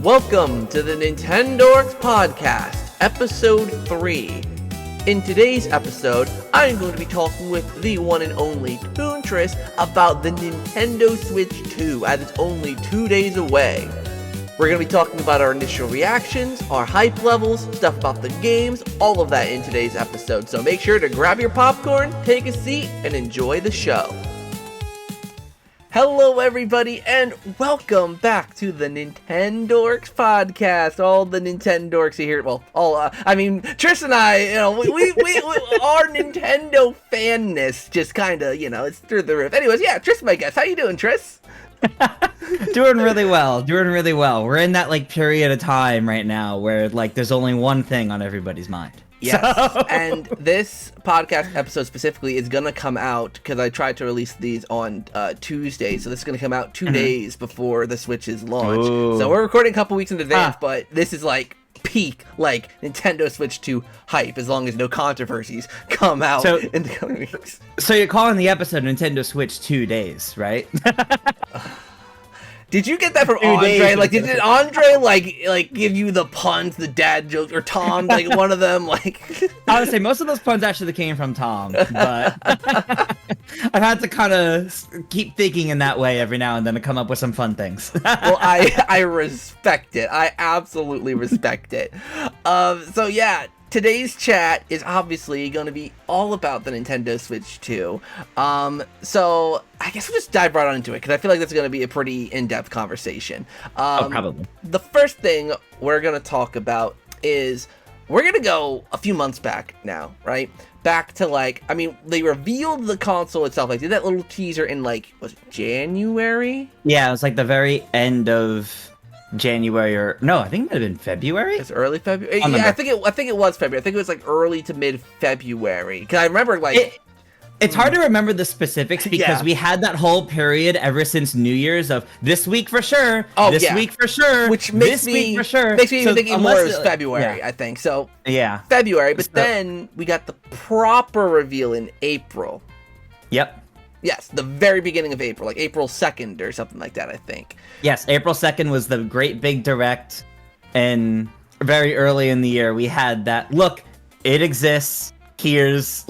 Welcome to the Nintendorks Podcast, Episode 3. In today's episode, I'm going to be talking with the one and only Toontress about the Nintendo Switch 2, as it's only 2 days away. We're going to be talking about our initial reactions, our hype levels, stuff about the games, all of that in today's episode. So make sure to grab your popcorn, take a seat, and enjoy the show. Hello everybody, and welcome back to the Nintendorks Podcast. All the Nintendorks are here. Well, Triss and I, we our Nintendo fanness just kind of, it's through the roof. Anyways, yeah, Triss, my guest. How you doing, Triss? Doing really well. We're in that period of time right now where there's only one thing on everybody's mind. Yes, and this podcast episode specifically is going to come out, because I tried to release these on Tuesday, so this is going to come out 2 days before the Switch's launch. Ooh. So we're recording a couple weeks in advance, but this is peak, Nintendo Switch 2 hype, as long as no controversies come out in the coming weeks. So you're calling the episode Nintendo Switch 2 days, right? Did you get that from Andre? Did Andre give you the puns, the dad jokes, or Tom, one of them? I would say most of those puns actually came from Tom, but I've had to kind of keep thinking in that way every now and then to come up with some fun things. Well, I respect it. I absolutely respect it. So yeah. Today's chat is obviously going to be all about the Nintendo Switch 2. So I guess we'll just dive right on into it, because I feel like that's going to be a pretty in-depth conversation. Probably. The first thing we're going to talk about is we're going to go a few months back now, right? Back to they revealed the console itself. Did that little teaser in was it January? Yeah, it was the very end of January, or no, I think it might have been February. It's early February. Yeah, I think it was February. I think it was early to mid February. Because I remember it's hard to remember the specifics because we had that whole period ever since New Year's of this week for sure. Week for sure. Which makes me even thinking more it was February. I think so. Yeah, February. But then we got the proper reveal in April. Yep. Yes, the very beginning of April, April 2nd or something like that, I think. Yes, April 2nd was the great big direct, and very early in the year we had that, look, it exists, here's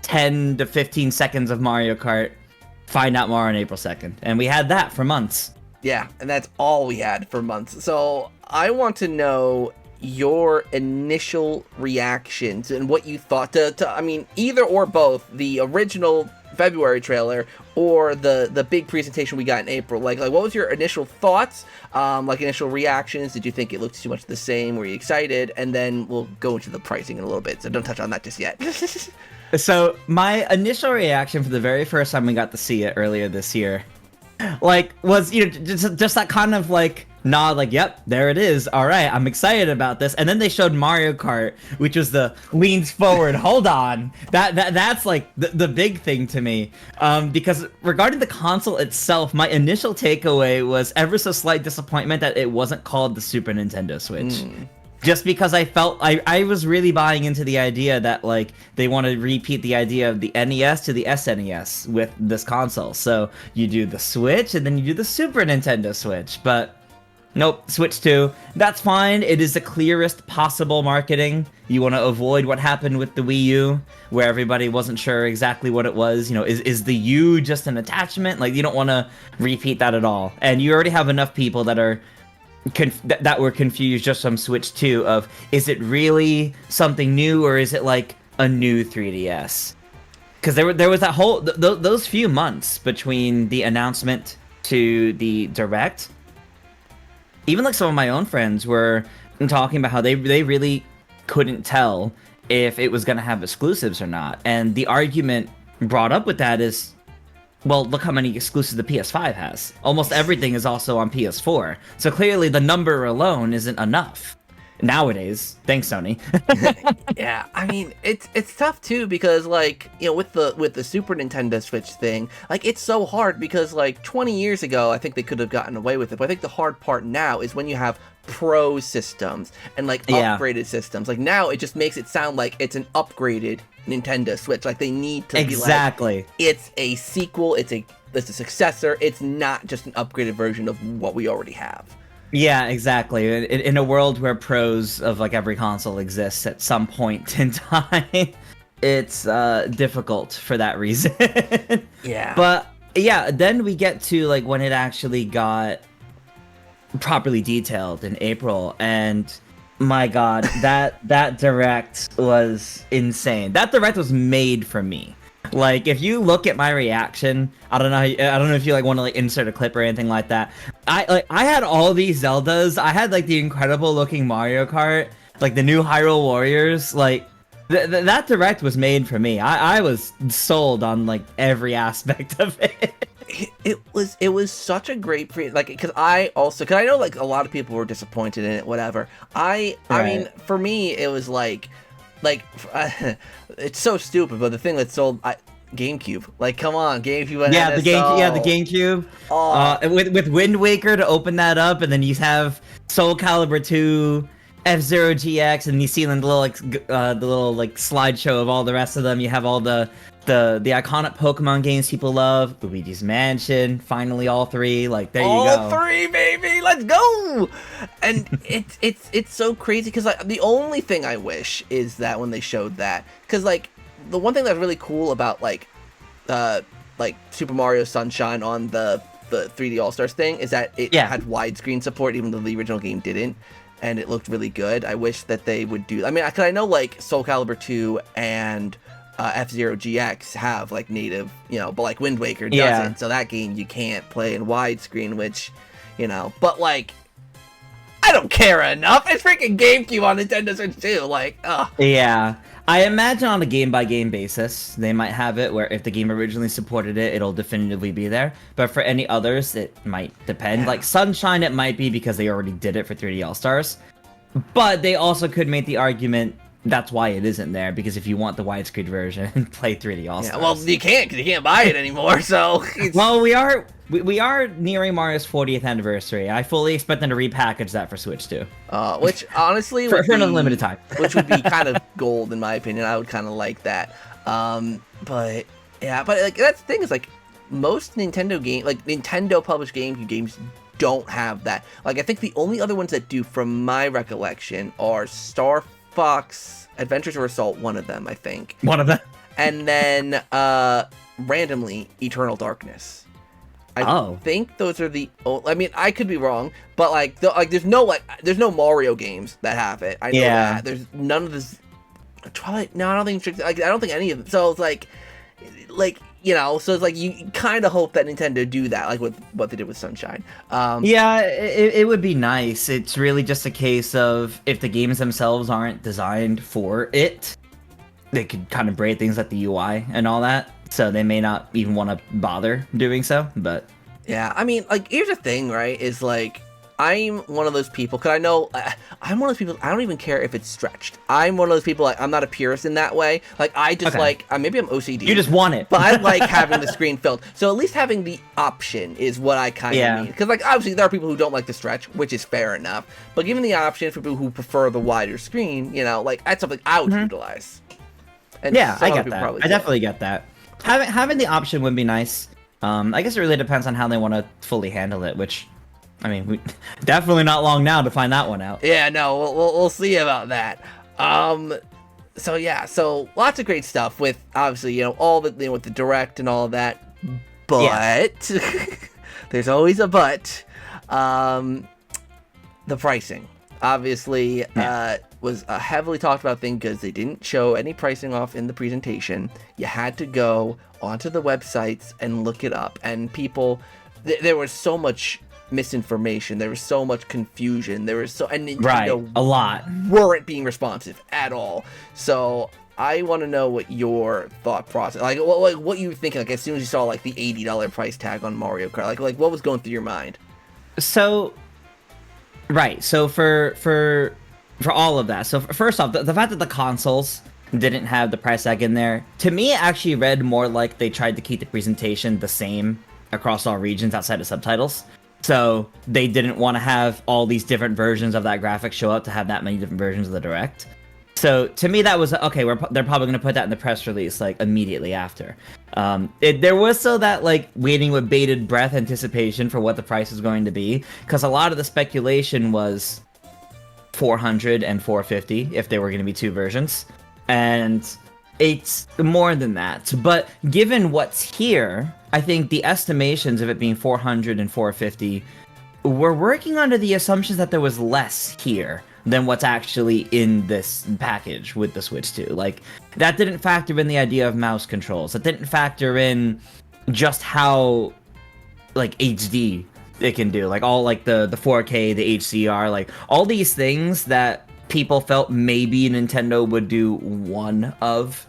10 to 15 seconds of Mario Kart, find out more on April 2nd. And we had that for months. Yeah, and that's all we had for months. So I want to know your initial reactions and what you thought to either or both, the original February trailer or the big presentation we got in April. What was your initial thoughts, initial reactions? Did you think it looked too much the same? Were you excited? And then we'll go into the pricing in a little bit, so don't touch on that just yet. So my initial reaction for the very first time we got to see it earlier this year was just that kind of nod, yep, there it is, all right, I'm excited about this. And then they showed Mario Kart, which was the leans forward, hold on, that's the big thing to me, because regarding the console itself, my initial takeaway was ever so slight disappointment that it wasn't called the Super Nintendo Switch. Just because I felt I was really buying into the idea that they want to repeat the idea of the NES to the SNES with this console. So you do the Switch and then you do the Super Nintendo Switch. But nope, Switch 2. That's fine. It is the clearest possible marketing. You want to avoid what happened with the Wii U, where everybody wasn't sure exactly what it was. Is the U just an attachment? You don't want to repeat that at all. And you already have enough people that are that were confused just from Switch 2 of, is it really something new, or is it a new 3DS? Because there was that whole those few months between the announcement to the direct. Even some of my own friends were talking about how they really couldn't tell if it was going to have exclusives or not. And the argument brought up with that is, well, look how many exclusives the PS5 has. Almost everything is also on PS4. So clearly the number alone isn't enough. Nowadays, thanks Sony. Yeah, it's tough too, because with the Super Nintendo Switch thing, it's so hard because 20 years ago I think they could have gotten away with it, but I think the hard part now is when you have pro systems and upgraded systems. Now it just makes it sound like it's an upgraded Nintendo Switch. They need to be it's a sequel, it's a successor, it's not just an upgraded version of what we already have. Yeah, exactly. In a world where pros of like every console exists at some point in time, it's difficult for that reason. Yeah. But yeah, then we get to like when it actually got properly detailed in April, and my God, that direct was insane. That direct was made for me. Like, if you look at my reaction, I don't know if you like want to like insert a clip or anything like that. I had all these Zeldas. I had like the incredible looking Mario Kart, like the new Hyrule Warriors. Like that direct was made for me. I was sold on like every aspect of it. It was such a great like, because I know like a lot of people were disappointed in it, whatever. I mean, for me it was like it's so stupid, but the thing that sold GameCube, like, come on, GameCube. Yeah, the GameCube. With Wind Waker to open that up, and then you have Soul Calibur 2, F-Zero GX, and you see the little like slideshow of all the rest of them. You have all the iconic Pokemon games people love, Luigi's Mansion, finally all three. Like, there you go. All three, baby, let's go! And it's so crazy because like the only thing I wish is that when they showed that, because like the one thing that's really cool about like Super Mario Sunshine on the 3D All Stars thing is that it had widescreen support, even though the original game didn't, and it looked really good. I wish that they would do. I mean, because I know like Soul Calibur 2 and F-Zero GX have like native, but like Wind Waker doesn't, so that game you can't play in widescreen, which, but like, I don't care enough. It's freaking GameCube on Nintendo Switch too, like, ugh. Yeah, I imagine on a game-by-game basis, they might have it where if the game originally supported it, it'll definitively be there, but for any others, it might depend. Like Sunshine, it might be because they already did it for 3D All-Stars, but they also could make the argument that's why it isn't there, because if you want the widescreen version, play 3D All-Stars. Yeah, well, you can't, because you can't buy it anymore, so... Well, we are nearing Mario's 40th anniversary. I fully expect them to repackage that for Switch too. Which, honestly... for an unlimited time. Which would be kind of gold, in my opinion. I would kind of like that. But like, that's the thing, is like, most Nintendo published games don't have that. Like, I think the only other ones that do, from my recollection, are Star Fox Adventures or Assault, one of them, I think. One of them. And then, randomly, Eternal Darkness. I think those are the... I mean, I could be wrong, but, like, there's no Mario games that have it. I know that. There's none of this... Twilight... No, I don't think... Like, I don't think any of them. So, it's like... so it's like, you kind of hope that Nintendo do that, like with what they did with Sunshine. Yeah, it would be nice. It's really just a case of, if the games themselves aren't designed for it, they could kind of break things like the UI and all that, so they may not even want to bother doing so, but... Yeah, I mean, like, here's the thing, right, is like, I'm one of those people, because I know, I'm one of those people, I don't even care if it's stretched. I'm one of those people, like, I'm not a purist in that way. Like, I just like, maybe I'm OCD. You just want it. But I like having the screen filled. So at least having the option is what I kind of mean. Because, like, obviously there are people who don't like the stretch, which is fair enough. But given the option for people who prefer the wider screen, like, that's something I would utilize. And yeah, I get that. I definitely get that. Having the option would be nice. I guess it really depends on how they want to fully handle it, which... I mean, we definitely not long now to find that one out. Yeah, no, we'll see about that. So yeah, so lots of great stuff with, obviously, all the, with the direct and all of that. But there's always a but. The pricing, obviously, was a heavily talked about thing because they didn't show any pricing off in the presentation. You had to go onto the websites and look it up, and people, there was so much misinformation, there was so much confusion, there was and Nintendo a lot weren't being responsive at all. So I want to know what your thought process, like what you were thinking, like as soon as you saw like the $80 price tag on Mario Kart, like what was going through your mind? So so for all of that, so first off, the fact that the consoles didn't have the price tag in there, to me it actually read more like they tried to keep the presentation the same across all regions outside of subtitles. So they didn't want to have all these different versions of that graphic show up to have that many different versions of the Direct. So to me, that was okay. They're probably going to put that in the press release like immediately after. There was still that like waiting with bated breath anticipation for what the price is going to be, because a lot of the speculation was 400 and 450 if there were going to be two versions, and it's more than that. But given what's here, I think the estimations of it being 400 and 450, we're working under the assumptions that there was less here than what's actually in this package with the Switch 2. Like, that didn't factor in the idea of mouse controls. That didn't factor in just how, like, HD it can do. Like, all, like, the 4K, the HDR, like, all these things that people felt maybe Nintendo would do one of.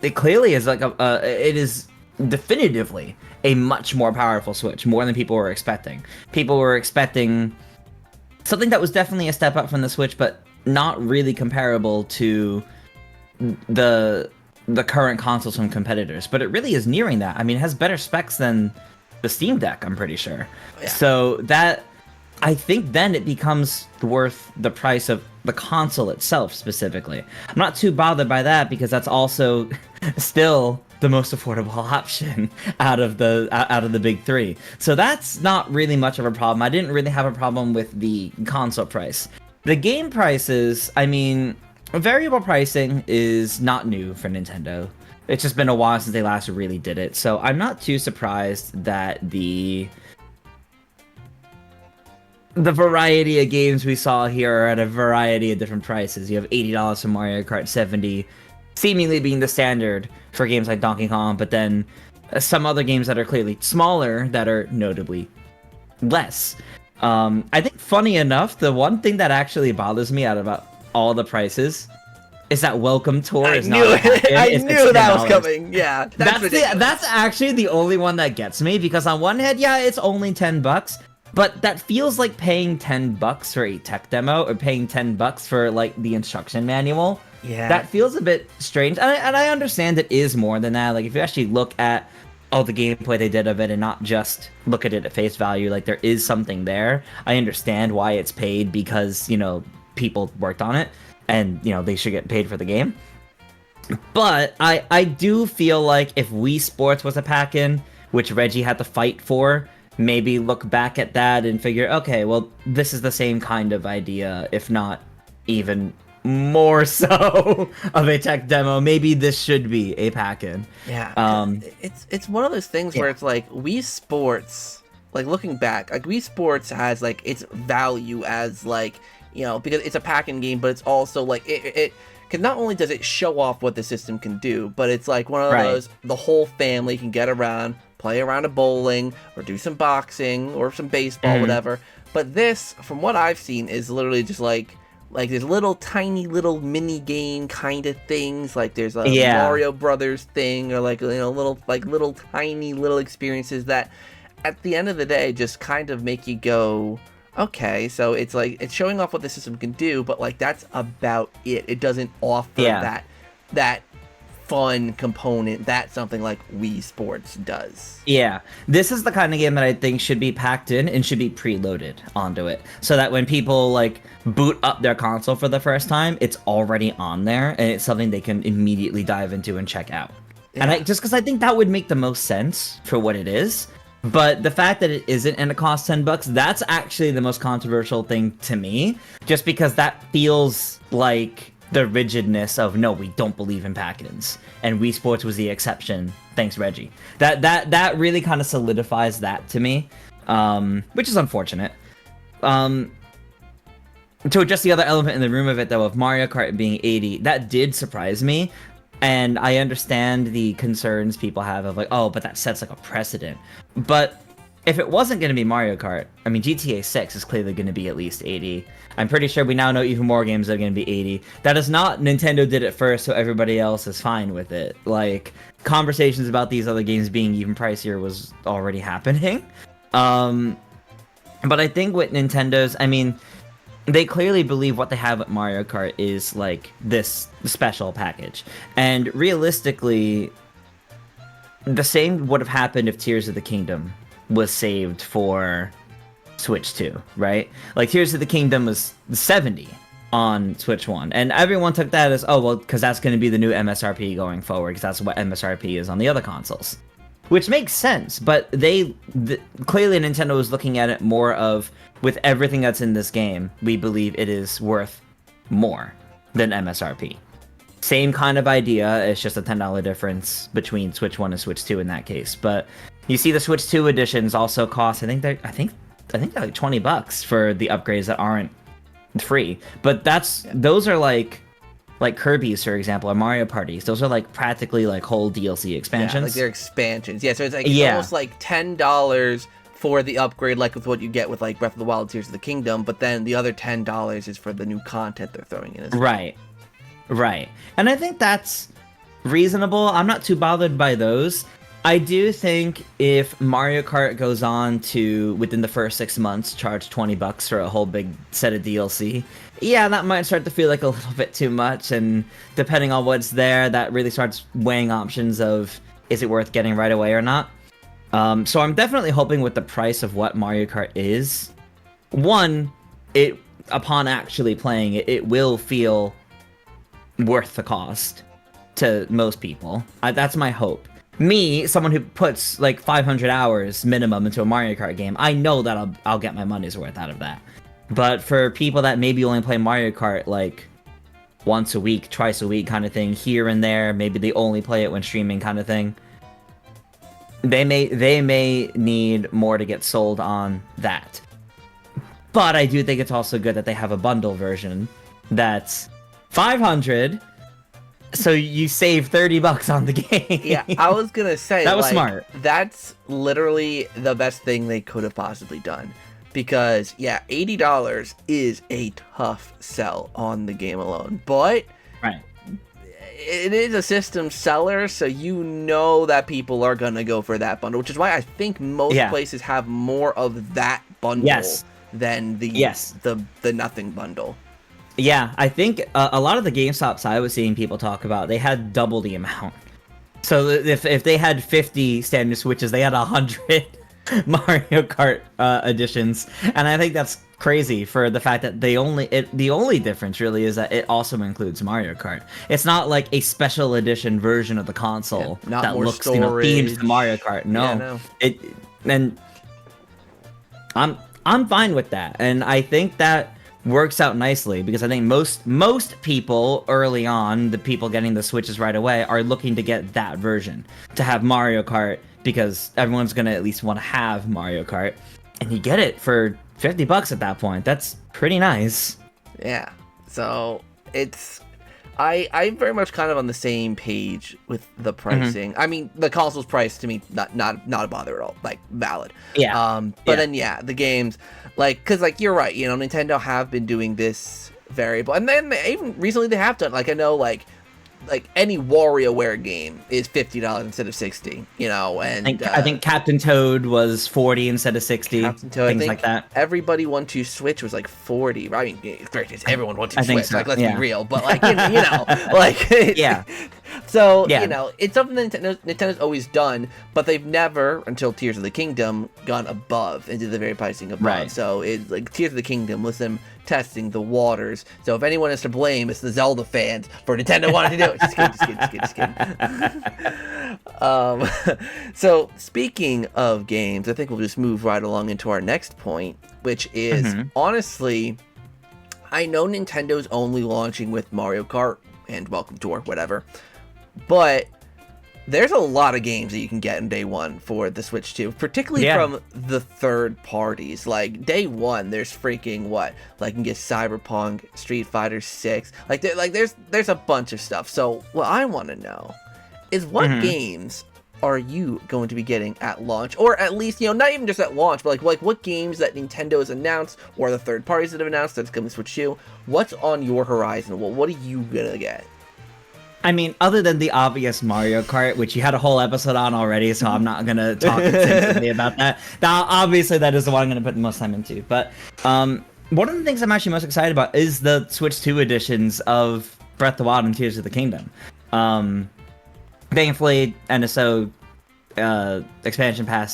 It clearly is, like, it is definitively a much more powerful Switch, more than people were expecting. People were expecting something that was definitely a step up from the Switch, but not really comparable to the current consoles from competitors. But it really is nearing that. I mean, it has better specs than the Steam Deck, I'm pretty sure. Yeah. So that, I think then it becomes worth the price of the console itself specifically. I'm not too bothered by that, because that's also still the most affordable option out of the big three. So that's not really much of a problem. I didn't really have a problem with the console price. The game prices, I mean, variable pricing is not new for Nintendo. It's just been a while since they last really did it. So I'm not too surprised that the variety of games we saw here are at a variety of different prices. You have $80 for Mario Kart, $70 seemingly being the standard for games like Donkey Kong, but then some other games that are clearly smaller that are notably less. I think, funny enough, the one thing that actually bothers me out of all the prices is that Welcome Tour is not a pack-in. I knew that was coming. Yeah, that's actually the only one that gets me, because on one hand, yeah, it's only $10, but that feels like paying $10 for a tech demo, or paying $10 for like the instruction manual. Yeah, that feels a bit strange, and I understand it is more than that. Like, if you actually look at all the gameplay they did of it and not just look at it at face value, like, there is something there. I understand why it's paid, because, you know, people worked on it, and, you know, they should get paid for the game. But I do feel like if Wii Sports was a pack-in, which Reggie had to fight for, maybe look back at that and figure, okay, well, this is the same kind of idea, if not even more so of a tech demo. Maybe this should be a pack-in. Yeah, it's one of those things where it's like Wii Sports, like, looking back, like, Wii Sports has like its value as, like, you know, because it's a pack-in game, but it's also like it because not only does it show off what the system can do, but it's like one of those, the whole family can get around, play around a bowling, or do some boxing, or some baseball, whatever. But this, from what I've seen, is literally just like there's little tiny little mini game kind of things, like there's a Mario Brothers thing, or like, you know, little tiny little experiences that at the end of the day just kind of make you go, okay, so it's like it's showing off what the system can do, but like that's about it. It doesn't offer that fun component that something like Wii Sports does. Yeah, this is the kind of game that I think should be packed in and should be preloaded onto it, so that when people like boot up their console for the first time, it's already on there and it's something they can immediately dive into and check out. Yeah. And just because I think that would make the most sense for what it is. But the fact that it isn't and it costs $10, that's actually the most controversial thing to me, just because that feels like the rigidness of, no, we don't believe in pack-ins, and Wii Sports was the exception. Thanks, Reggie. That really kind of solidifies that to me, which is unfortunate. To address the other elephant in the room of it, though, of Mario Kart being 80, that did surprise me. And I understand the concerns people have of like, oh, but that sets like a precedent. But if it wasn't going to be Mario Kart, I mean, GTA 6 is clearly going to be at least 80. I'm pretty sure we now know even more games are going to be 80. That is not Nintendo did it first, so everybody else is fine with it. Like, conversations about these other games being even pricier was already happening. But I think with Nintendo's, I mean, they clearly believe what they have at Mario Kart is like this special package. And realistically, the same would have happened if Tears of the Kingdom was saved for Switch 2, right? Like, Tears of the Kingdom was $70, on Switch 1. And everyone took that as, oh, well, because that's going to be the new MSRP going forward, because that's what MSRP is on the other consoles. Which makes sense, but clearly Nintendo was looking at it more of, with everything that's in this game, we believe it is worth more than MSRP. Same kind of idea, it's just a $10 difference between Switch 1 and Switch 2 in that case. But you see the Switch 2 editions also cost, I think they're like $20 for the upgrades that aren't free. But those are like Kirby's, for example, or Mario Parties. Those are like practically like whole DLC expansions. Yeah, like they're expansions. Yeah, so it's like almost like $10 for the upgrade, like with what you get with like Breath of the Wild, Tears of the Kingdom, but then the other $10 is for the new content they're throwing in as well. Right. And I think that's reasonable. I'm not too bothered by those. I do think if Mario Kart goes on to, within the first 6 months, charge $20 for a whole big set of DLC, yeah, that might start to feel like a little bit too much, and depending on what's there, that really starts weighing options of, is it worth getting right away or not? So I'm definitely hoping with the price of what Mario Kart is, one, upon actually playing it, it will feel worth the cost to most people. That's my hope. Me, someone who puts like 500 hours minimum into a Mario Kart game, I know that I'll get my money's worth out of that. But for people that maybe only play Mario Kart like once a week, twice a week kind of thing, here and there, maybe they only play it when streaming kind of thing, they may need more to get sold on that. But I do think it's also good that they have a bundle version that's 500. So you save $30 on the game. Yeah, I was gonna say that was smart. That's literally the best thing they could have possibly done, because yeah, $80 is a tough sell on the game alone. But right, it is a system seller, so you know that people are gonna go for that bundle, which is why I think most places have more of that bundle than the nothing bundle. Yeah, I think a lot of the GameStops I was seeing people talk about, they had double the amount. So if they had 50 standard Switches, they had 100 Mario Kart editions, and I think that's crazy for the fact that the only difference really is that it also includes Mario Kart. It's not like a special edition version of the console that looks themed to Mario Kart. No, and I'm fine with that, and I think that works out nicely, because I think most people early on, the people getting the Switches right away, are looking to get that version, to have Mario Kart, because everyone's gonna at least want to have Mario Kart, and you get it for $50 at that point. That's pretty nice. Yeah, so I'm very much kind of on the same page with the pricing. I mean, the console's price to me not a bother at all, like valid. Yeah. But then the games, like, because like you're right, Nintendo have been doing this variable, and then even recently they have done, like, I know like any WarioWare game is $50 instead of $60, and I think Captain Toad was $40 instead of $60. Captain Toad, things like that. Everybody Want to Switch was like $40. I mean, everyone wants to Switch. So. Like, let's be real, but like like yeah. So it's something that Nintendo's always done, but they've never, until Tears of the Kingdom, gone above into the very pricing above. Right. So it's like Tears of the Kingdom was them testing the waters. So if anyone is to blame, it's the Zelda fans for Nintendo wanting to do it. Just kidding. So speaking of games, I think we'll just move right along into our next point, which is honestly, I know Nintendo's only launching with Mario Kart and Welcome Tour, whatever, but there's a lot of games that you can get in day one for the Switch 2, particularly from the third parties. Like, day one, there's freaking like you can get Cyberpunk, Street Fighter 6, there's a bunch of stuff. So what I want to know is what games are you going to be getting at launch, or at least, not even just at launch, but like what games that Nintendo has announced, or the third parties that have announced that's coming to Switch 2, what's on your horizon? Well, what are you gonna get? I mean, other than the obvious Mario Kart, which you had a whole episode on already, so I'm not gonna talk extensively about that. Now, obviously, that is the one I'm gonna put the most time into. But one of the things I'm actually most excited about is the Switch 2 editions of Breath of the Wild and Tears of the Kingdom. Thankfully, NSO expansion pack,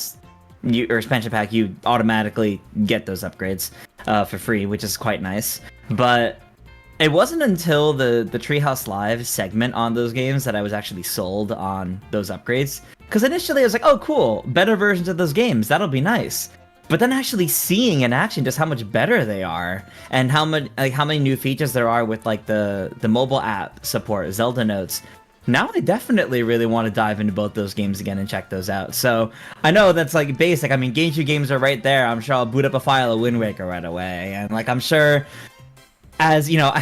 you automatically get those upgrades for free, which is quite nice. But It wasn't until the Treehouse Live segment on those games that I was actually sold on those upgrades. Because initially I was like, oh cool, better versions of those games, that'll be nice. But then actually seeing in action just how much better they are, and how many new features there are with like the mobile app support, Zelda Notes. Now I definitely really want to dive into both those games again and check those out. So I know that's like basic. I mean, GameCube games are right there. I'm sure I'll boot up a file of Wind Waker right away, and like I'm sure, as you know,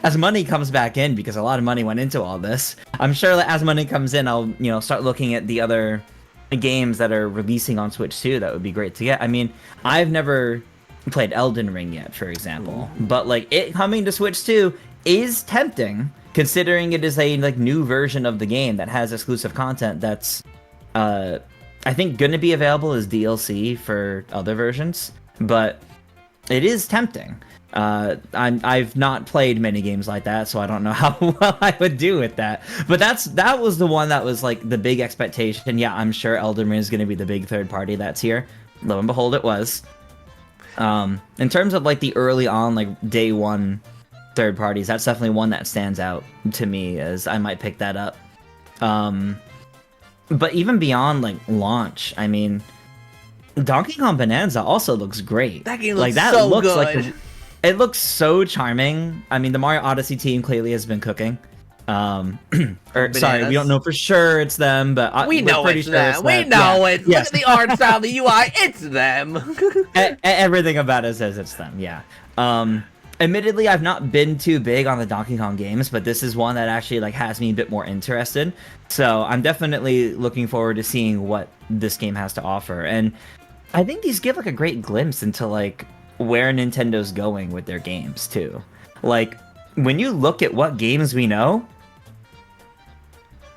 as money comes back in, because a lot of money went into all this, I'm sure that as money comes in, I'll start looking at the other games that are releasing on Switch too. That would be great to get. I mean, I've never played Elden Ring yet, for example, but like it coming to Switch 2 is tempting, considering it is a like new version of the game that has exclusive content that's I think going to be available as DLC for other versions, but it is tempting. I've not played many games like that, so I don't know how well I would do with that. But that was the one that was like the big expectation. Yeah, I'm sure Elden Ring is going to be the big third party that's here. Lo and behold, it was. In terms of like the early on, like day one third parties, that's definitely one that stands out to me, as I might pick that up. But even beyond like launch, I mean, Donkey Kong Bonanza also looks great. That game looks so good. Like it looks so charming. I mean, the Mario Odyssey team clearly has been cooking. Sorry, we don't know for sure it's them, but we know it's sure them. We know it. Look at the art style, the UI. It's them. Everything about it says it's them. Yeah. Admittedly, I've not been too big on the Donkey Kong games, but this is one that actually like has me a bit more interested. So I'm definitely looking forward to seeing what this game has to offer. And I think these give like a great glimpse into like where Nintendo's going with their games too. Like when you look at what games we know,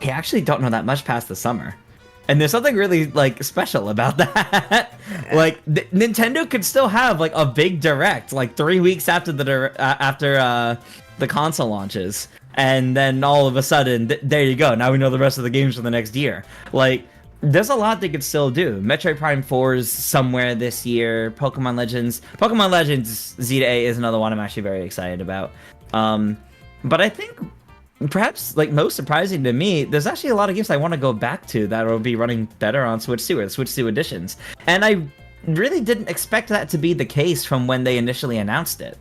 I actually don't know that much past the summer. And there's something really like special about that. Like Nintendo could still have like a big direct like 3 weeks after the console launches, and then all of a sudden there you go. Now we know the rest of the games for the next year. Like there's a lot they could still do. Metroid Prime 4 is somewhere this year. Pokemon Legends Z-A is another one I'm actually very excited about. But I think perhaps like most surprising to me, there's actually a lot of games I want to go back to that will be running better on Switch 2 or the Switch 2 editions. And I really didn't expect that to be the case from when they initially announced it.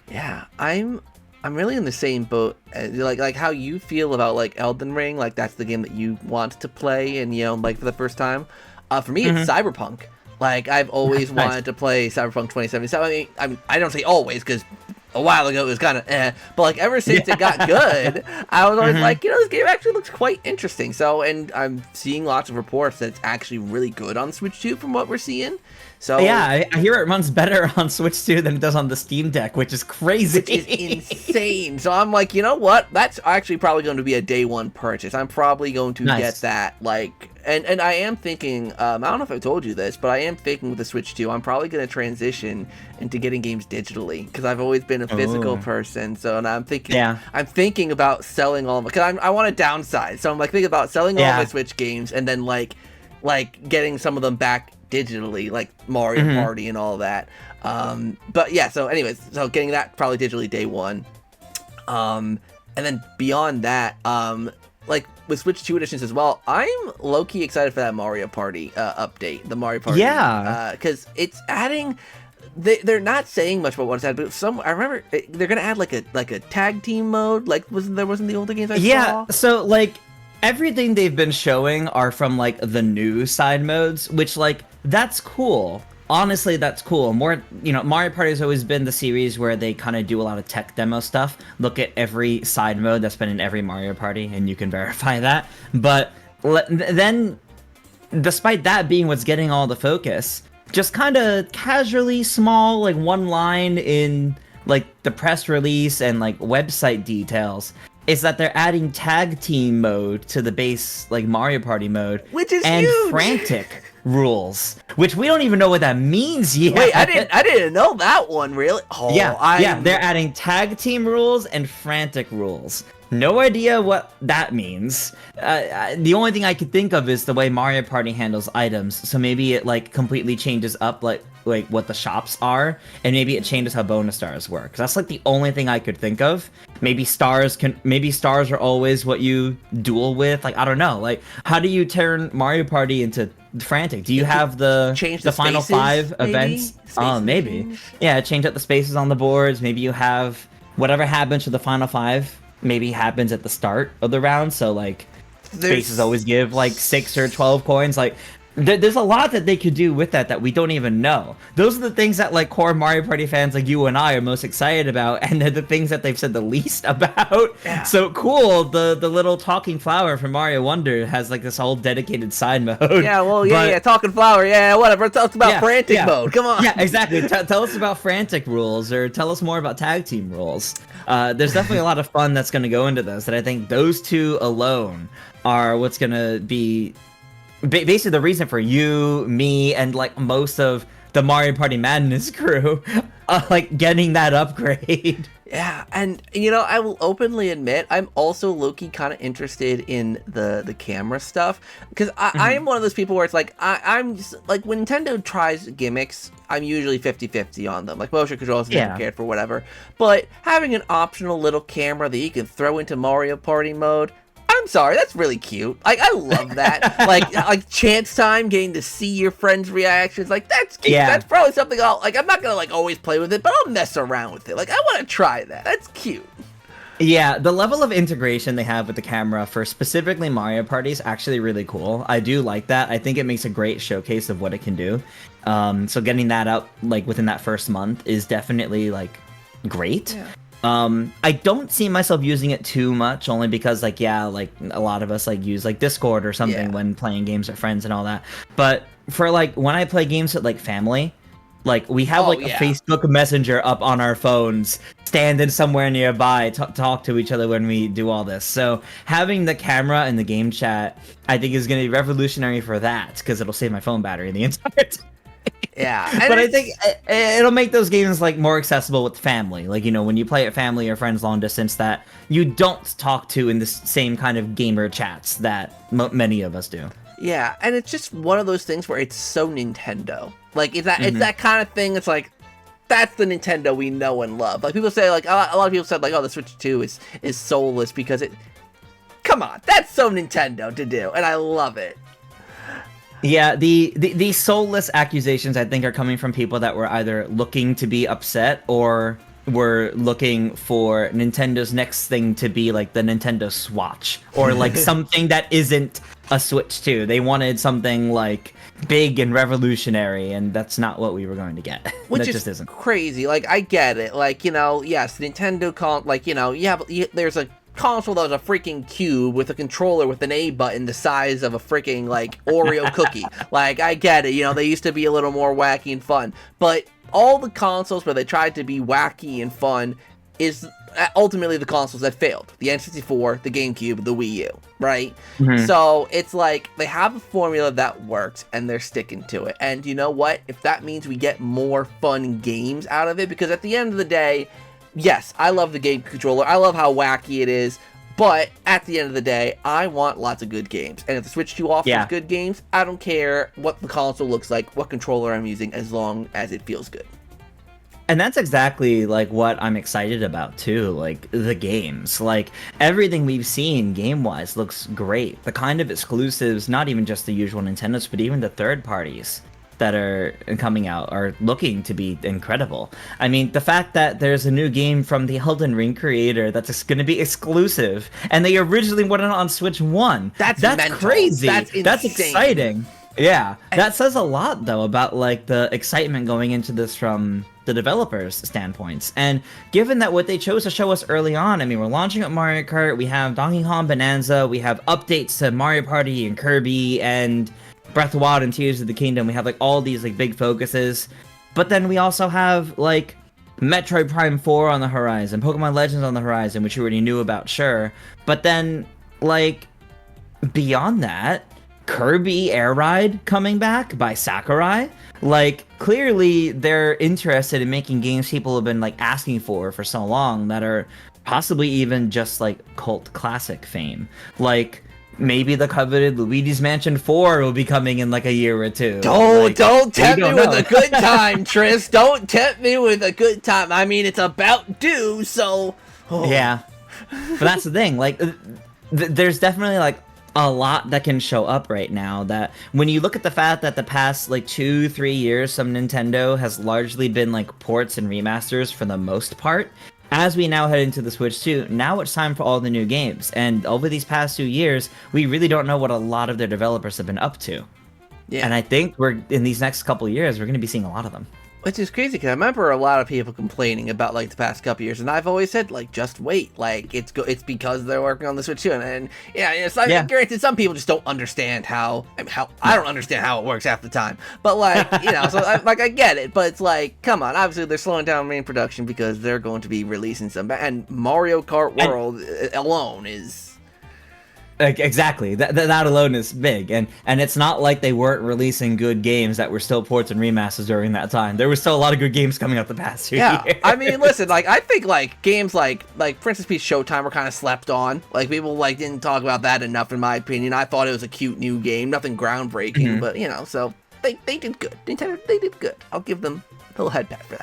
Yeah, I'm really in the same boat. Like how you feel about like Elden Ring, like that's the game that you want to play and like for the first time. For me, it's Cyberpunk. Like I've always wanted to play Cyberpunk 2077. I mean, I don't say always because a while ago it was kind of but like ever since it got good, I was always like, this game actually looks quite interesting. So, and I'm seeing lots of reports that it's actually really good on Switch 2 from what we're seeing. So yeah, I hear it runs better on Switch 2 than it does on the Steam Deck, which is crazy. Which is insane. So I'm like, you know what? That's actually probably going to be a day one purchase. I'm probably going to get that. Like, and I am thinking, I don't know if I told you this, but I am thinking with the Switch 2, I'm probably going to transition into getting games digitally because I've always been a physical person. So and I'm thinking about selling all of them because I want to downsize. So I'm like thinking about selling all my Switch games and then like getting some of them back digitally, like Mario Party and all that. But yeah, so anyways, so getting that probably digitally day one. And then beyond that, like with Switch 2 editions as well, I'm low-key excited for that Mario Party update, the Mario Party. Yeah. Because it's adding... They're not saying much about what it's added, but I remember they're gonna add like a tag team mode, like wasn't the older games I saw? Yeah, so like everything they've been showing are from like the new side modes, which like that's cool. Honestly, that's cool. More, Mario Party has always been the series where they kind of do a lot of tech demo stuff. Look at every side mode that's been in every Mario Party, and you can verify that. But then, despite that being what's getting all the focus, just kind of casually small, like one line in like the press release and like website details, is that they're adding tag team mode to the base like Mario Party mode, which is and huge. Frantic rules, which we don't even know what that means yet. Wait, I didn't know that one, really. Oh, yeah, they're adding tag team rules and frantic rules. No idea what that means. The only thing I could think of is the way Mario Party handles items. So maybe it like completely changes up like like what the shops are, and maybe it changes how bonus stars work. 'Cause that's like the only thing I could think of. Maybe stars are always what you duel with. Like, I don't know. Like, how do you turn Mario Party into frantic? Do you have the final spaces, 5 maybe? events? Oh, Spaces maybe. change? Yeah, change up the spaces on the boards. Maybe you have whatever happens for the final 5 maybe happens at the start of the round. So like spaces always give like 6 or 12 coins. Like there's a lot that they could do with that we don't even know. Those are the things that like core Mario Party fans like you and I are most excited about, and they're the things that they've said the least about. Yeah. So cool, the little talking flower from Mario Wonder has like this whole dedicated side mode. Yeah, well, yeah, talking flower, yeah, whatever. Tell us about frantic mode. Come on. Yeah, exactly. Tell us about frantic rules, or tell us more about tag team rules. There's definitely a lot of fun that's going to go into this, and I think those two alone are what's going to be basically the reason for you, me, and like most of the Mario Party Madness crew like getting that upgrade. Yeah, and I will openly admit I'm also low-key kind of interested in the camera stuff, because I am one of those people where it's like I'm just like, when Nintendo tries gimmicks, I'm usually 50-50 on them. Like motion controls, never cared for, whatever. But having an optional little camera that you can throw into Mario Party mode, I'm sorry, that's really cute. Like, I love that. like chance time, getting to see your friends' reactions. Like, that's cute. Yeah. That's probably something I'm not gonna like always play with it, but I'll mess around with it. Like, I want to try that. That's cute. Yeah, the level of integration they have with the camera for specifically Mario Party is actually really cool. I do like that. I think it makes a great showcase of what it can do. So getting that out like within that first month is definitely like great. Yeah. I don't see myself using it too much, only because like a lot of us like use like Discord or something when playing games with friends and all that. But for like when I play games with like family, like we have a Facebook Messenger up on our phones, standing somewhere nearby, talk to each other when we do all this. So having the camera and the game chat, I think is going to be revolutionary for that, because it'll save my phone battery the entire time. Yeah, but I think it'll make those games like more accessible with family. Like, when you play at family or friends long distance that you don't talk to in the same kind of gamer chats that many of us do. Yeah, and it's just one of those things where it's so Nintendo. Like, it's that kind of thing. It's like, that's the Nintendo we know and love. Like, people say, like, a lot of people said, like, oh, the Switch 2 is soulless because it... Come on, that's so Nintendo to do, and I love it. Yeah, the soulless accusations, I think, are coming from people that were either looking to be upset or were looking for Nintendo's next thing to be like the Nintendo Swatch, or like something that isn't a Switch 2. They wanted something like big and revolutionary, and that's not what we were going to get. Which just isn't crazy. Like, I get it. Like, yes, Nintendo there's a console that was a freaking cube with a controller with an A button the size of a freaking like Oreo cookie. Like, I get it, they used to be a little more wacky and fun, but all the consoles where they tried to be wacky and fun is ultimately the consoles that failed. The N64, the GameCube, the Wii U, right? So it's like they have a formula that works and they're sticking to it. And you know what? If that means we get more fun games out of it, because at the end of the day, yes, I love the game controller. I love how wacky it is. But at the end of the day, I want lots of good games. And if the Switch 2 offers good games, I don't care what the console looks like, what controller I'm using, as long as it feels good. And that's exactly like what I'm excited about too, like the games. Like everything we've seen game-wise looks great. The kind of exclusives, not even just the usual Nintendos, but even the third parties that are coming out are looking to be incredible. I mean, the fact that there's a new game from the Elden Ring creator that's going to be exclusive, and they originally went on Switch 1. That's crazy. That's exciting. Yeah, that says a lot though about like the excitement going into this from the developers' standpoints. And given that what they chose to show us early on, I mean, we're launching up Mario Kart, we have Donkey Kong Bonanza, we have updates to Mario Party and Kirby and Breath of the Wild and Tears of the Kingdom. We have like all these like big focuses, but then we also have like Metroid Prime 4 on the horizon, Pokemon Legends on the horizon, which you already knew about, sure. But then like beyond that, Kirby Air Ride coming back by Sakurai. Like clearly they're interested in making games people have been like asking for so long that are possibly even just like cult classic fame. Like maybe the coveted Luigi's Mansion 4 will be coming in like a year or two. Don't tempt me with a good time, Tris. Don't tempt me with a good time. I mean, it's about due, so... Oh. Yeah. But that's the thing. Like, there's definitely, like, a lot that can show up right now that when you look at the fact that the past, like, 2-3 years, some Nintendo has largely been, like, ports and remasters for the most part. As we now head into the Switch 2, now it's time for all the new games. And over these past 2 years, we really don't know what a lot of their developers have been up to. Yeah. And I think in these next couple of years, we're going to be seeing a lot of them. Which is crazy, because I remember a lot of people complaining about, like, the past couple years, and I've always said, like, just wait. Like, it's because they're working on the Switch 2, and granted, some people just don't understand how I don't understand how it works half the time. But, like, so, I get it, but it's like, come on, obviously they're slowing down main production because they're going to be releasing some, and Mario Kart World alone is... Exactly. That alone is big, and it's not like they weren't releasing good games that were still ports and remasters during that time. There was still a lot of good games coming out the past 2 years. I mean, listen, like, I think, like, games like Princess Peach Showtime were kind of slept on. Like, people, like, didn't talk about that enough, in my opinion. I thought it was a cute new game, nothing groundbreaking, but, so they did good. Nintendo, they did good. I'll give them a little head pat for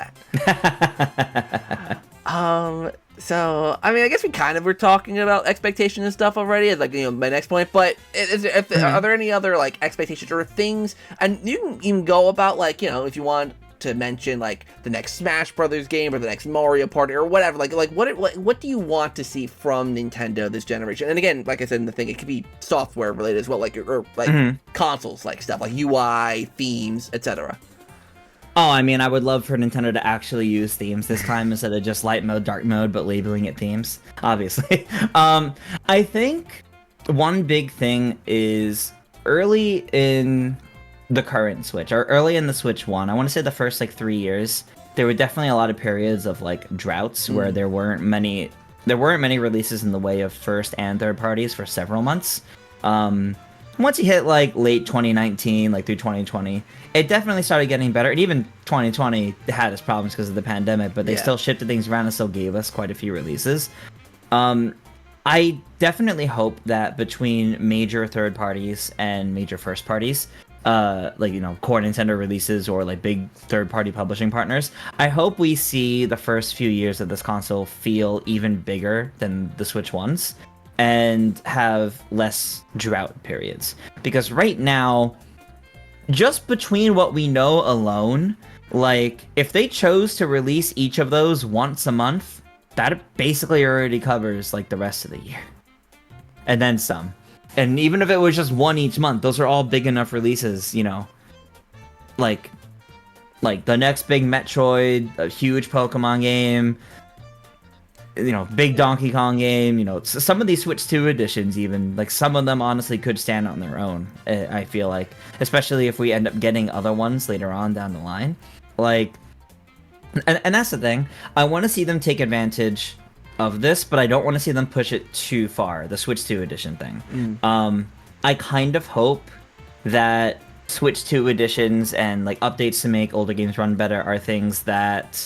that. So, I mean, I guess we kind of were talking about expectations and stuff already, as, like, my next point, but are there any other, like, expectations or things, and you can even go about, like, if you want to mention, like, the next Smash Brothers game, or the next Mario Party, or whatever, like what do you want to see from Nintendo this generation? And again, like I said in the thing, it could be software related as well, like, or consoles, like, stuff, like UI, themes, etc. Oh, I mean, I would love for Nintendo to actually use themes this time instead of just light mode, dark mode, but labeling it themes, obviously. I think one big thing is early in the current Switch, or early in the Switch 1, I want to say the first, like, 3 years, there were definitely a lot of periods of, like, droughts where there weren't many releases in the way of first and third parties for several months. Once you hit, like, late 2019, like, through 2020, it definitely started getting better. And even 2020 had its problems because of the pandemic, but they still shifted things around and still gave us quite a few releases. I definitely hope that between major third parties and major first parties, like, core Nintendo releases or, like, big third-party publishing partners, I hope we see the first few years of this console feel even bigger than the Switch ones, and have less drought periods. Because right now, just between what we know alone, like, if they chose to release each of those once a month, that basically already covers, like, the rest of the year. And then some. And even if it was just one each month, those are all big enough releases, Like the next big Metroid, a huge Pokemon game, big Donkey Kong game, some of these Switch 2 editions even, like, some of them honestly could stand on their own, I feel like. Especially if we end up getting other ones later on down the line. Like, and that's the thing. I want to see them take advantage of this, but I don't want to see them push it too far, the Switch 2 edition thing. I kind of hope that Switch 2 editions and, like, updates to make older games run better are things that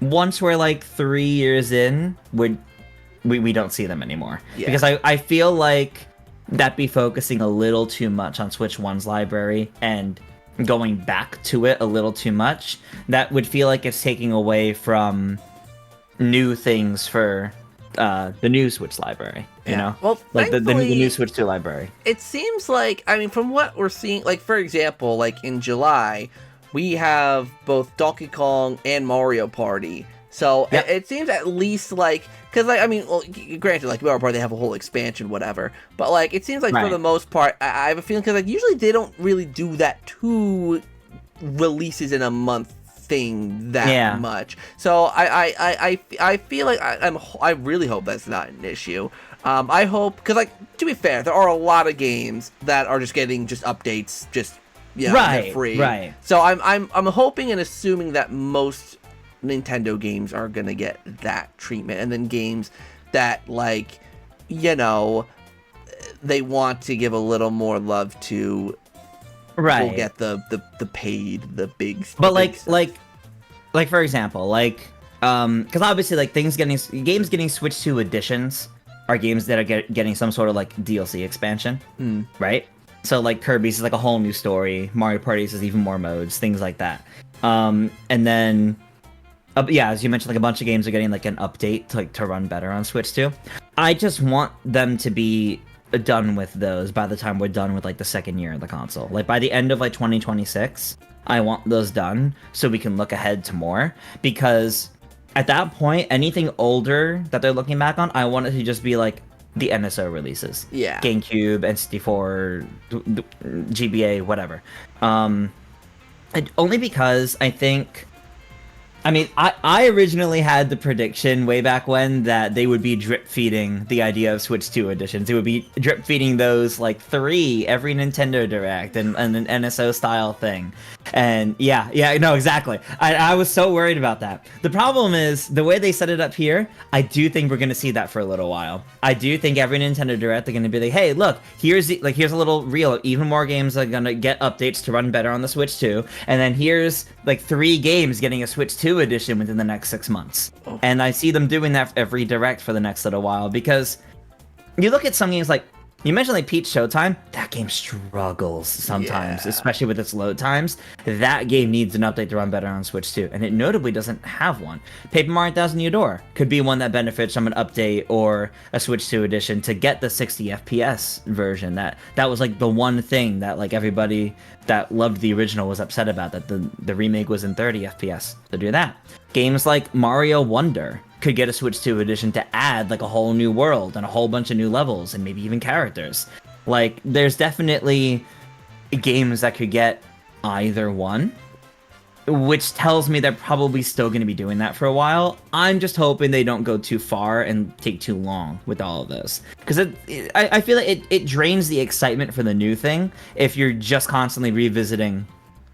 once we're, like, 3 years in, we don't see them anymore. Yeah. Because I feel like that'd be focusing a little too much on Switch 1's library and going back to it a little too much. That would feel like it's taking away from new things for the new Switch library, Well, like the new Switch 2 library. It seems like, I mean, from what we're seeing, like, for example, like, in July, we have both Donkey Kong and Mario Party. So it seems at least like, because, like, I mean, well, granted, like, Mario Party, they have a whole expansion, whatever. But, like, it seems like for the most part, I have a feeling, because, like, usually they don't really do that 2 releases in a month thing that much. So I feel like I really hope that's not an issue. I hope, because, like, to be fair, there are a lot of games that are just getting updates, they're free. Right. So I'm hoping and assuming that most Nintendo games are gonna get that treatment, and then games that, like, they want to give a little more love to, will get the paid, the big. But like for example, like, because obviously, like, games getting Switch 2 editions are games that are getting some sort of like DLC expansion, right? So like Kirby's is like a whole new story, Mario Party's is even more modes, things like that. And then, yeah, as you mentioned, like a bunch of games are getting like an update to run better on Switch 2. I just want them to be done with those by the time we're done with like the second year of the console. Like by the end of like 2026, I want those done so we can look ahead to more, because at that point, anything older that they're looking back on, I want it to just be like the NSO releases. Yeah. GameCube, N64, GBA, whatever. Only because I think... I mean, I originally had the prediction way back when that they would be drip-feeding the idea of Switch 2 editions. It would be drip-feeding those, like, 3 every Nintendo Direct and an NSO-style thing. And, yeah, no, exactly. I was so worried about that. The problem is, the way they set it up here, I do think we're going to see that for a little while. I do think every Nintendo Direct, they're going to be like, hey, look, here's a little reel. Even more games are going to get updates to run better on the Switch 2. And then here's, like, 3 games getting a Switch 2 edition within the next 6 months. Oh. And I see them doing that every Direct for the next little while, because you look at some games like, you mentioned like Peach Showtime, that game struggles sometimes, especially with its load times. That game needs an update to run better on Switch 2, and it notably doesn't have one. Paper Mario Thousand Year Door could be one that benefits from an update or a Switch 2 edition to get the 60 FPS version. That was like the one thing that like everybody that loved the original was upset about, that the remake was in 30 FPS. To do that. Games like Mario Wonder could get a Switch 2 edition to add like a whole new world and a whole bunch of new levels and maybe even characters. Like, there's definitely games that could get either one, which tells me they're probably still going to be doing that for a while. I'm just hoping they don't go too far and take too long with all of this, because I feel like it drains the excitement for the new thing if you're just constantly revisiting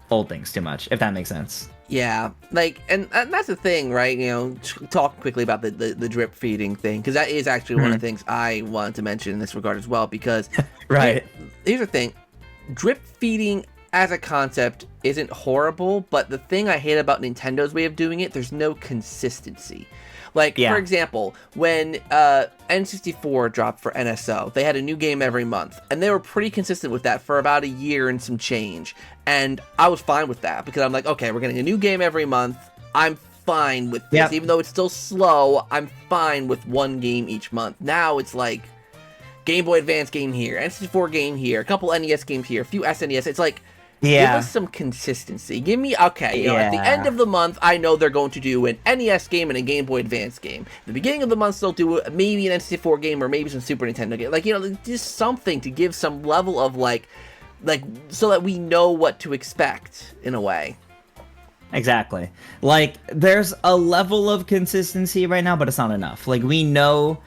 old things too much, if that makes sense. Yeah, like, and that's the thing, right? You know, talk quickly about the drip feeding thing, because that is actually one of the things I wanted to mention in this regard as well, because right. Here's the thing, drip feeding as a concept isn't horrible, but the thing I hate about Nintendo's way of doing it, there's no consistency. Like, for example, when N64 dropped for NSO, they had a new game every month, and they were pretty consistent with that for about a year and some change. And I was fine with that, because I'm like, okay, we're getting a new game every month. I'm fine with this. Even though it's still slow, I'm fine with one game each month. Now it's like Game Boy Advance game here, N64 game here, a couple NES games here, a few SNES. It's like, give us some consistency. Give me, okay, you know, at the end of the month, I know they're going to do an NES game and a Game Boy Advance game. At the beginning of the month, they'll do maybe an N64 game or maybe some Super Nintendo game. Like, you know, just something to give some level of, like, so that we know what to expect, in a way. Exactly. Like, there's a level of consistency right now, but it's not enough. Like, we know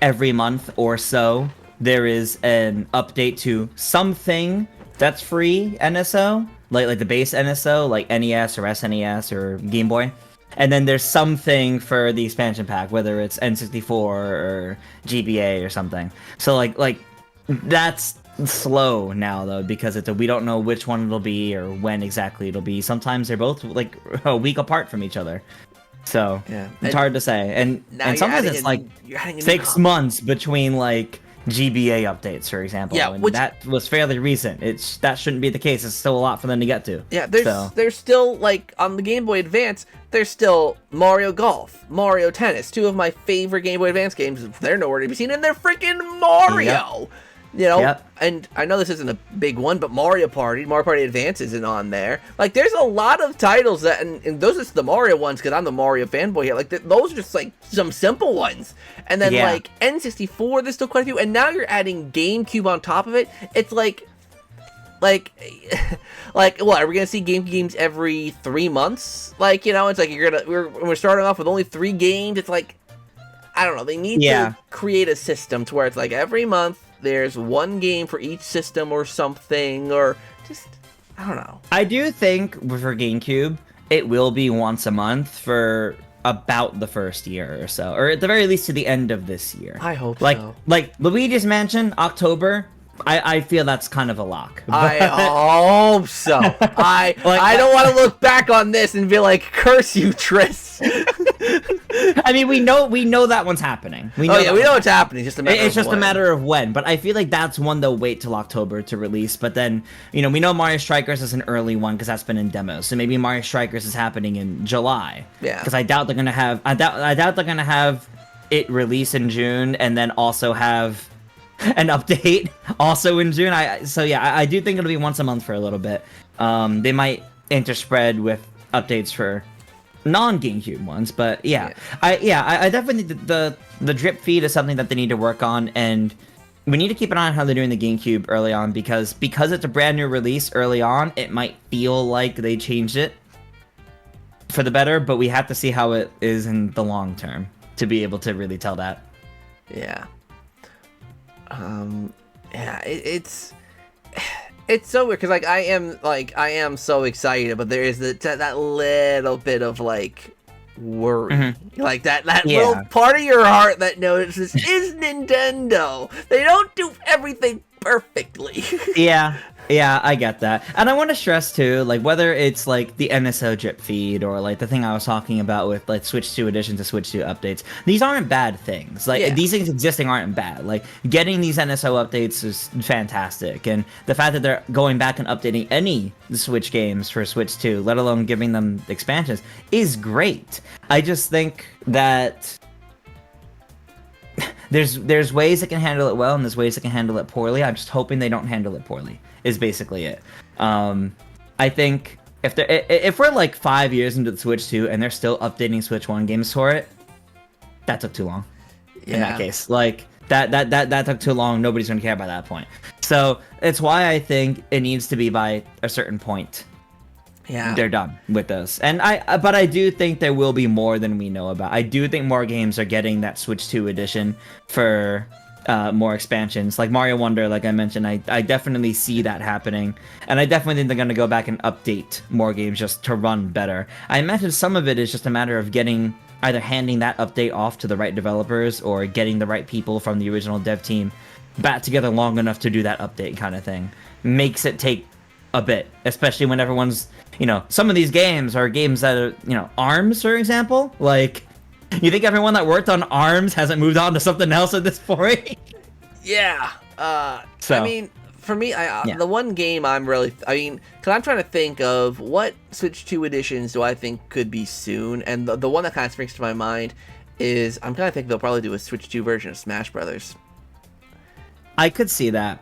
every month or so there is an update to something that's free NSO, like the base NSO, like NES or SNES or Game Boy. And then there's something for the expansion pack, whether it's N64 or GBA or something. So like that's slow now though, because we don't know which one it'll be or when exactly it'll be. Sometimes they're both like a week apart from each other. So it's hard to say. And sometimes it's like 6 months between like GBA updates, for example. Yeah, and that was fairly recent. That shouldn't be the case. It's still a lot for them to get to. Yeah, there's still, like, on the Game Boy Advance, there's still Mario Golf, Mario Tennis, 2 of my favorite Game Boy Advance games. They're nowhere to be seen, and they're freaking Mario! Yep. You know, and I know this isn't a big one, but Mario Party Advance isn't on there. Like, there's a lot of titles that, and those are the Mario ones, because I'm the Mario fanboy here. Like, those are just, like, some simple ones. And then, like, N64, there's still quite a few. And now you're adding GameCube on top of it. It's like, what, are we gonna see GameCube games every 3 months? Like, you know, it's like we're starting off with only 3 games. It's like, I don't know, they need to create a system to where it's like every month there's one game for each system or something, or just, I don't know. I do think for GameCube, it will be once a month for about the first year or so, or at the very least to the end of this year. I hope so. Like Luigi's Mansion, October, I feel that's kind of a lock. I hope so. I don't want to look back on this and be like, curse you, Triss. I mean, we know that one's happening. We know we know it's happening. It's just a matter of when. But I feel like that's one they'll wait till October to release. But then, we know Mario Strikers is an early one because that's been in demos. So maybe Mario Strikers is happening in July. Yeah. Because I doubt they're gonna have. I doubt they're gonna have it release in June and then also have an update also in June. I do think it'll be once a month for a little bit. They might interspread with updates for non-GameCube ones, but I definitely think the drip feed is something that they need to work on, and we need to keep an eye on how they're doing the GameCube early on because it's a brand new release early on. It might feel like they changed it for the better, but we have to see how it is in the long term to be able to really tell that. Yeah. It's so weird because I am so excited, but there is that little bit of worry, like that little part of your heart that knows this is Nintendo. They don't do everything perfectly. Yeah, I get that. And I want to stress too, whether it's the NSO drip feed or the thing I was talking about with Switch 2 edition to Switch 2 updates, these aren't bad things. These things existing aren't bad. Getting these NSO updates is fantastic. And the fact that they're going back and updating any Switch games for Switch 2, let alone giving them expansions, is great. I just think that there's ways that can handle it well and there's ways that can handle it poorly. I'm just hoping they don't handle it poorly is basically it. I think if we're 5 years into the Switch 2 and they're still updating Switch 1 games for it, that took too long. In that case, that took too long. Nobody's gonna care by that point. So it's why I think it needs to be by a certain point. Yeah, they're done with those. And but I do think there will be more than we know about. I do think more games are getting that Switch 2 edition for more expansions. Like Mario Wonder, like I mentioned, I definitely see that happening. And I definitely think they're going to go back and update more games just to run better. I imagine some of it is just a matter of either handing that update off to the right developers or getting the right people from the original dev team back together long enough to do that update kind of thing. Makes it take a bit, especially when everyone's, some of these games are games that are, ARMS, for example. You think everyone that worked on ARMS hasn't moved on to something else at this point? Yeah. I mean, for me, the one game because I'm trying to think of what Switch 2 editions do I think could be soon, and the one that kind of springs to my mind is I'm kind of thinking they'll probably do a Switch 2 version of Smash Brothers. I could see that.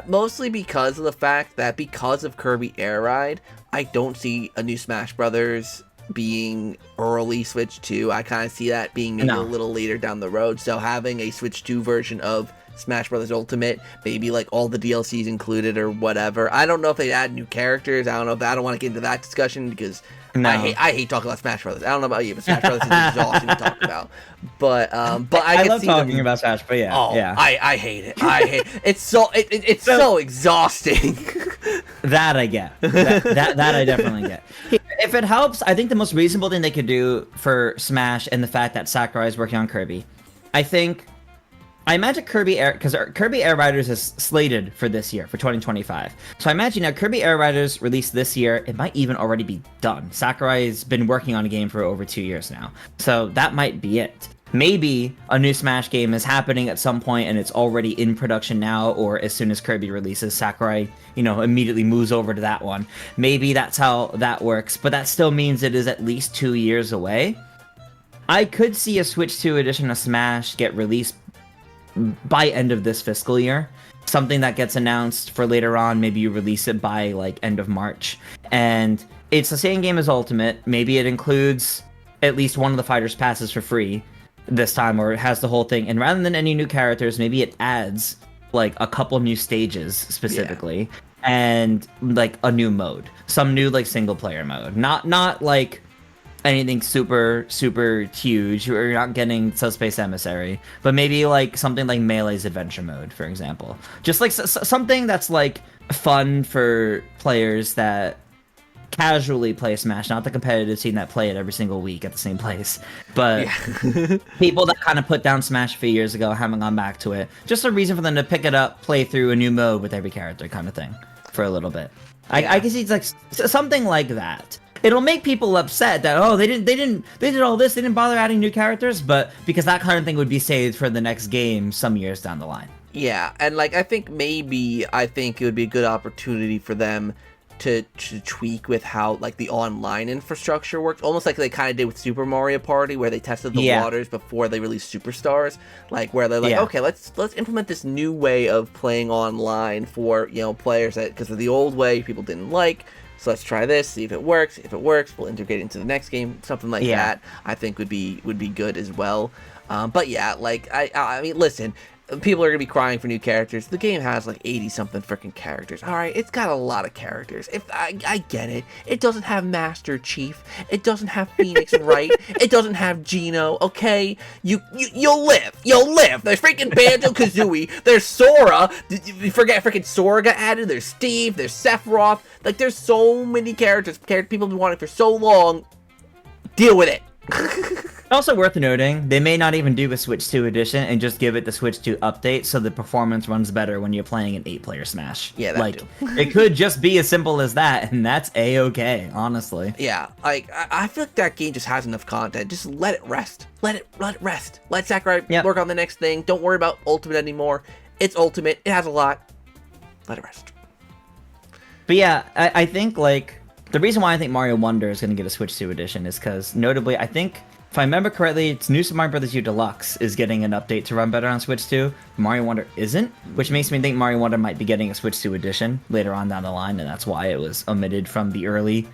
Mostly because of the fact that because of Kirby Air Ride, I don't see a new Smash Brothers being early Switch 2. I kind of see that being maybe a little later down the road. So having a Switch 2 version of Smash Brothers Ultimate, maybe all the DLCs included or whatever. I don't know if they add new characters. I don't want to get into that discussion because I hate talking about Smash Brothers. I don't know about you, but Smash Brothers is exhausting to talk about. But I love talking about Smash. But I hate it. It's so exhausting. That I get. That I definitely get. If it helps, I think the most reasonable thing they could do for Smash and the fact that Sakurai is working on Kirby, I imagine because Kirby Air Riders is slated for this year, for 2025. So I imagine now Kirby Air Riders released this year, it might even already be done. Sakurai's been working on a game for over 2 years now. So that might be it. Maybe a new Smash game is happening at some point and it's already in production now, or as soon as Kirby releases, Sakurai, immediately moves over to that one. Maybe that's how that works, but that still means it is at least 2 years away. I could see a Switch 2 edition of Smash get released by end of this fiscal year. Something that gets announced for later on, maybe you release it by end of March. And it's the same game as Ultimate. Maybe it includes at least one of the fighters passes for free this time, or it has the whole thing. And rather than any new characters, maybe it adds a couple new stages specifically, and a new mode, some new single player mode. Not anything super huge. You're not getting Subspace Emissary, but maybe something like Melee's Adventure Mode, for example. Just something that's fun for players that casually play Smash, not the competitive scene that play it every single week at the same place, but people that kind of put down Smash a few years ago, haven't gone back to it. Just a reason for them to pick it up, play through a new mode with every character kind of thing for a little bit. I can see something like that. it'll make people upset that, oh, they did all this, they didn't bother adding new characters, but because that kind of thing would be saved for the next game some years down the line. Yeah, and like I think it would be a good opportunity for them to tweak with how like the online infrastructure works, almost like they kind of did with Super Mario Party, where they tested the waters before they released Superstars, like where they're like, okay, let's implement this new way of playing online for, you know, players that, because of the old way people didn't like. So let's try this, see if it works. If it works, we'll integrate it into the next game. Something like that, I think would be good as well. But yeah, like I mean, listen. People are going to be crying for new characters. The game has like 80-something freaking characters. Alright, it's got a lot of characters. I get it. It doesn't have Master Chief. It doesn't have Phoenix and Wright. It doesn't have Geno, okay? You'll live. You'll live. There's freaking Banjo-Kazooie. There's Sora. You forget freaking Sora got added. There's Steve. There's Sephiroth. Like, there's so many characters. People have been wanting for so long. Deal with it. Also worth noting, they may not even do a Switch 2 edition and just give it the Switch 2 update so the performance runs better when you're playing an 8-player Smash. Yeah, that it could just be as simple as that, and that's A-okay, honestly. Yeah, like, I feel like that game just has enough content. Just let it rest. Let it rest. Let Sakurai work on the next thing. Don't worry about Ultimate anymore. It's Ultimate. It has a lot. Let it rest. But yeah, I think, like, the reason why I think Mario Wonder is going to get a Switch 2 edition is because, notably, I think, if I remember correctly, it's New Super Mario Bros. U Deluxe is getting an update to run better on Switch 2. Mario Wonder isn't, which makes me think Mario Wonder might be getting a Switch 2 edition later on down the line, and that's why it was omitted from the early,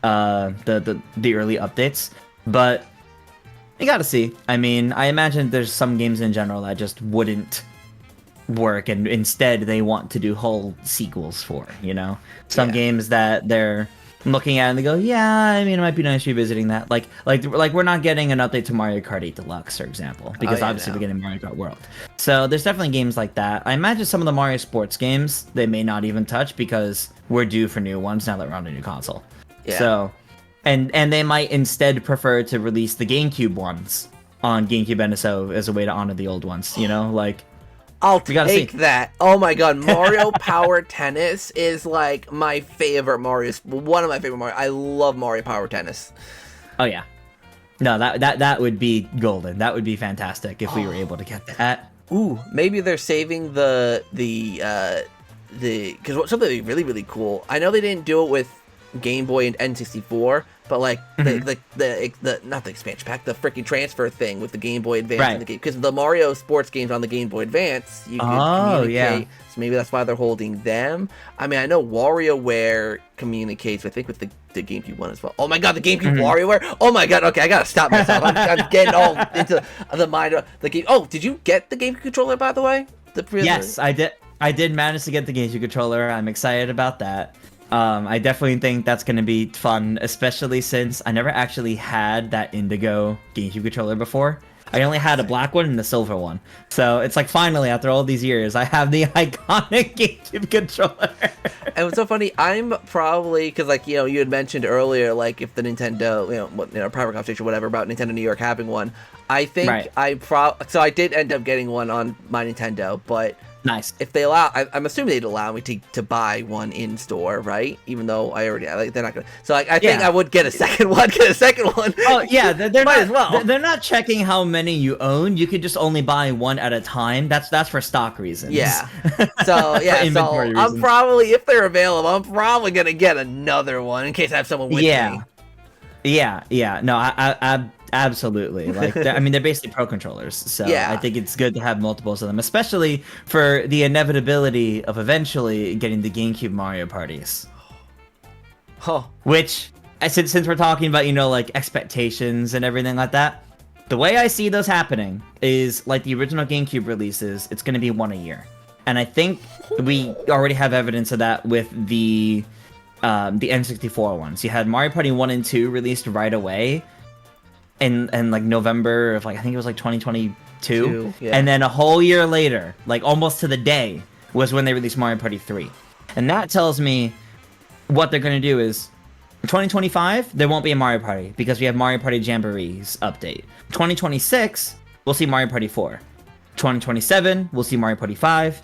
the early updates. But you gotta see. I mean, I imagine there's some games in general that just wouldn't work, and instead they want to do whole sequels for, you know? Some games that they're looking at it and they go, yeah, I mean, it might be nice revisiting that. Like we're not getting an update to Mario Kart 8 Deluxe, for example, because obviously we're getting Mario Kart World. So there's definitely games like that. I imagine some of the Mario Sports games they may not even touch because we're due for new ones now that we're on a new console. Yeah. So, and they might instead prefer to release the GameCube ones on GameCube NSO as a way to honor the old ones. You know, like. I'll take that. Oh my god, Mario Power Tennis is like my favorite Mario. One of my favorite Mario. I love Mario Power Tennis. Oh yeah. No, that would be golden. That would be fantastic if we were able to get that. Ooh, maybe they're saving the because something that'd be really, really cool. I know they didn't do it with Game Boy and N64, but like the not the expansion pack, the freaking transfer thing with the Game Boy Advance and the game, because the Mario sports games on the Game Boy Advance, you can communicate. So maybe that's why they're holding them. I mean, I know WarioWare communicates, I think, with the GameCube one as well. Oh my god, the GameCube WarioWare! Oh my god, okay, I gotta stop myself. I'm getting all into the mind of the game. Oh, did you get the GameCube controller, by the way? Yes, I did. I did manage to get the GameCube controller. I'm excited about that. I definitely think that's going to be fun, especially since I never actually had that Indigo GameCube controller before. I only had a black one and the silver one. So it's like, finally, after all these years, I have the iconic GameCube controller. And what's so funny, I'm probably, because like, you know, you had mentioned earlier, like if the Nintendo, private conversation, whatever, about Nintendo New York having one. I think so I did end up getting one on my Nintendo, but nice. If they allow, I'm assuming they'd allow me to buy one in store, right? Even though I already, like, they're not gonna. So like, I think I would get a second one. Oh yeah, they're might not, as well. They're not checking how many you own. You could just only buy one at a time. That's for stock reasons. Yeah. So yeah, so I'm probably, if they're available, I'm probably gonna get another one in case I have someone with me. Yeah. No, I absolutely. Like, I mean, they're basically pro controllers, so I think it's good to have multiples of them, especially for the inevitability of eventually getting the GameCube Mario parties. Which, since we're talking about, like expectations and everything like that, the way I see those happening is like the original GameCube releases. It's going to be one a year, and I think we already have evidence of that with the N64 ones. You had Mario Party 1 and 2 released right away in like November of, like, I think it was like 2022. And then a whole year later, like almost to the day, was when they released Mario Party 3. And that tells me what they're going to do is, in 2025, there won't be a Mario Party because we have Mario Party Jamboree's update. 2026, we'll see Mario Party 4. 2027, we'll see Mario Party 5.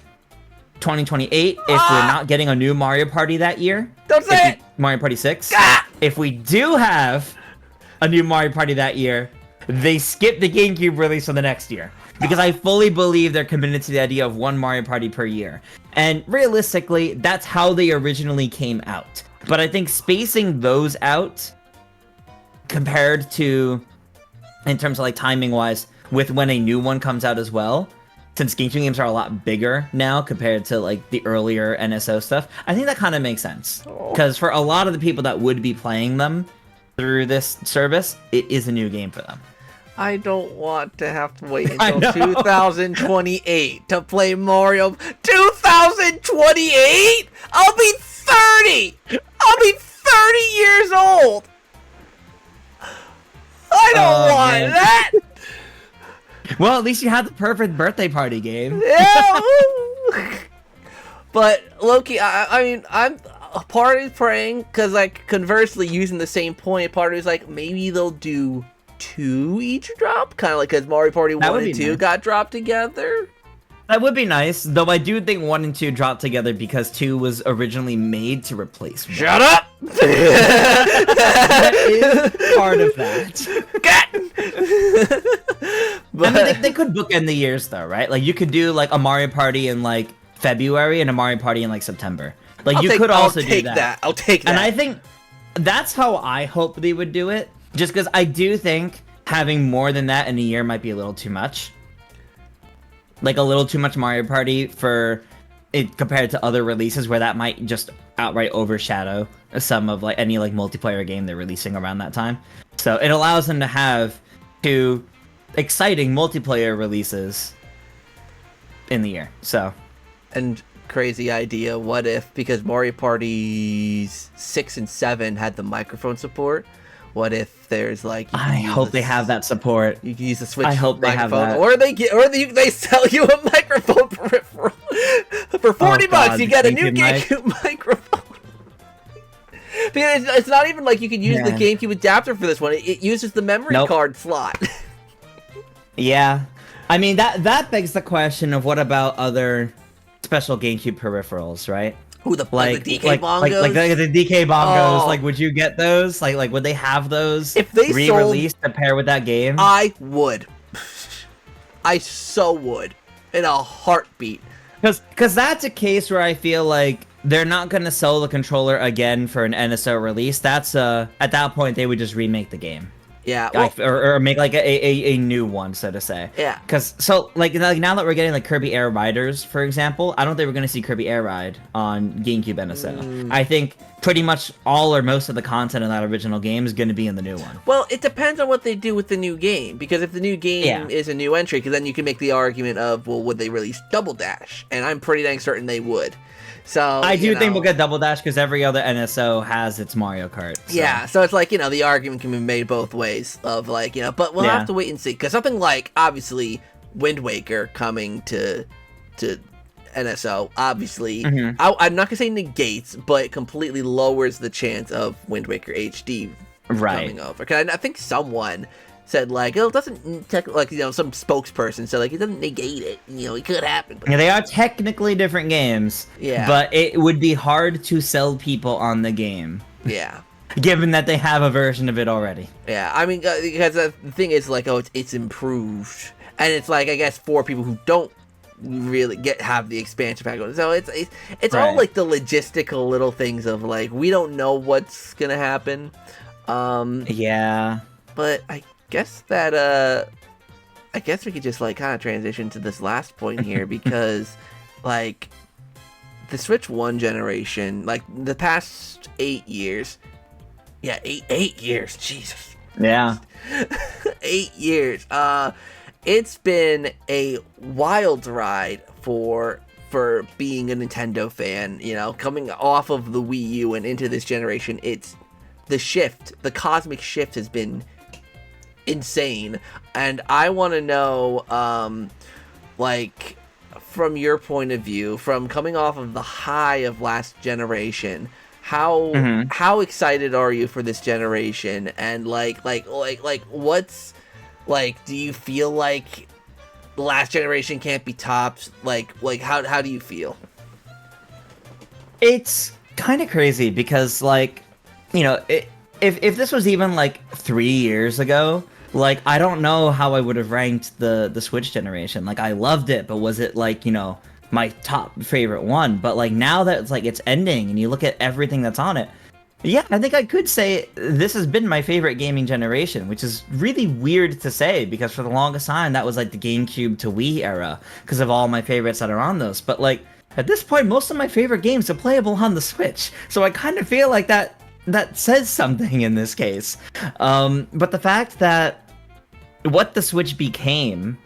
2028, if we're not getting a new Mario Party that year, don't say it. Mario Party 6. if we do have a new Mario Party that year, they skip the GameCube release for the next year. Because I fully believe they're committed to the idea of one Mario Party per year. And realistically, that's how they originally came out. But I think spacing those out, compared to, in terms of like timing-wise, with when a new one comes out as well, since GameCube games are a lot bigger now compared to like the earlier NSO stuff, I think that kind of makes sense. Because for a lot of the people that would be playing them through this service, it is a new game for them. I don't want to have to wait until 2028 to play Mario. 2028? I'll be 30! I'll be 30 years old! I don't want that! Well, at least you had the perfect birthday party game. Yeah! But, Loki, I mean, I'm... Part is praying, because, like, conversely, using the same point, part is like, maybe they'll do 2 each drop? Kind of like as Mario Party 1 and 2 got dropped together? That would be nice, though I do think 1 and 2 dropped together because 2 was originally made to replace 1. Shut up! That is part of that. But... I mean, they could bookend the years, though, right? Like, you could do, like, a Mario Party in, like, February and a Mario Party in, like, September. Like, you could also do that. I'll take that. And I think that's how I hope they would do it. Just because I do think having more than that in a year might be a little too much. Like, a little too much Mario Party for it compared to other releases where that might just outright overshadow some of, like, any, like, multiplayer game they're releasing around that time. So it allows them to have 2 exciting multiplayer releases in the year. So. And crazy idea, what if, because Mario Parties 6 and 7 had the microphone support, what if there's like... I hope they have that support. You can use the Switch I hope they have that. Or they sell you a microphone peripheral. For 40 bucks, you get a new GameCube microphone. Because it's not even like you can use the GameCube adapter for this one. It uses the memory card slot. Yeah. I mean, that begs the question of what about other special GameCube peripherals, right? Who the DK bongos? Like the DK bongos. Oh. Like, would you get those? Like, would they have those if they re-released to pair with that game? I would. I so would. In a heartbeat. Because that's a case where I feel like they're not going to sell the controller again for an NSO release. That's at that point they would just remake the game. Yeah, well, or make like a new one, so to say. Yeah. Because like now that we're getting like Kirby Air Riders, for example, I don't think we're gonna see Kirby Air Ride on GameCube NSO. I think pretty much all or most of the content in that original game is gonna be in the new one. Well, it depends on what they do with the new game, because if the new game is a new entry, because then you can make the argument of, well, would they release Double Dash? And I'm pretty dang certain they would. So I do think we'll get Double Dash because every other NSO has its Mario Kart. So. Yeah, so it's like, the argument can be made both ways of like, but we'll have to wait and see. Because something like, obviously, Wind Waker coming to NSO, obviously, I'm not going to say negates, but it completely lowers the chance of Wind Waker HD coming over. Because I think someone said, like, it doesn't, some spokesperson said, like, it doesn't negate it. It could happen. Yeah, they are technically different games. Yeah. But it would be hard to sell people on the game. Yeah. Given that they have a version of it already. Yeah, I mean, because the thing is, like, it's improved. And it's, like, I guess, for people who don't really have the expansion pack. So it's all, like, the logistical little things of, like, we don't know what's gonna happen. Yeah. But I guess that I guess we could just like kind of transition to this last point here because like the Switch 1 generation, like the past 8 years, eight years, Jesus, 8 years, it's been a wild ride for being a Nintendo fan, coming off of the Wii U and into this generation. It's the cosmic shift has been insane, and I want to know, like, from your point of view, from coming off of the high of last generation, how excited are you for this generation? And like what's like? Do you feel like the last generation can't be topped? Like how do you feel? It's kind of crazy because like, it if this was even like 3 years ago, like I don't know how I would have ranked the Switch generation. Like I loved it, but was it like, my top favorite one? But like now that it's like it's ending and you look at everything that's on it, yeah, I think I could say this has been my favorite gaming generation, which is really weird to say because for the longest time that was like the GameCube to Wii era because of all my favorites that are on those. But like at this point, most of my favorite games are playable on the Switch, so I kind of feel like that says something in this case. But the fact that what the Switch became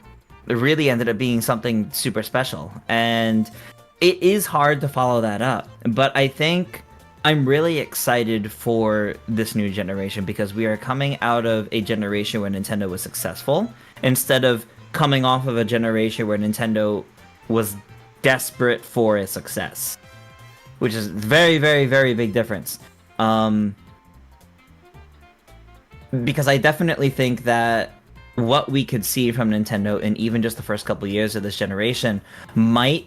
really ended up being something super special, and it is hard to follow that up. But I think I'm really excited for this new generation because we are coming out of a generation where Nintendo was successful instead of coming off of a generation where Nintendo was desperate for a success, which is very, very, very big difference. Because I definitely think that what we could see from Nintendo in even just the first couple years of this generation might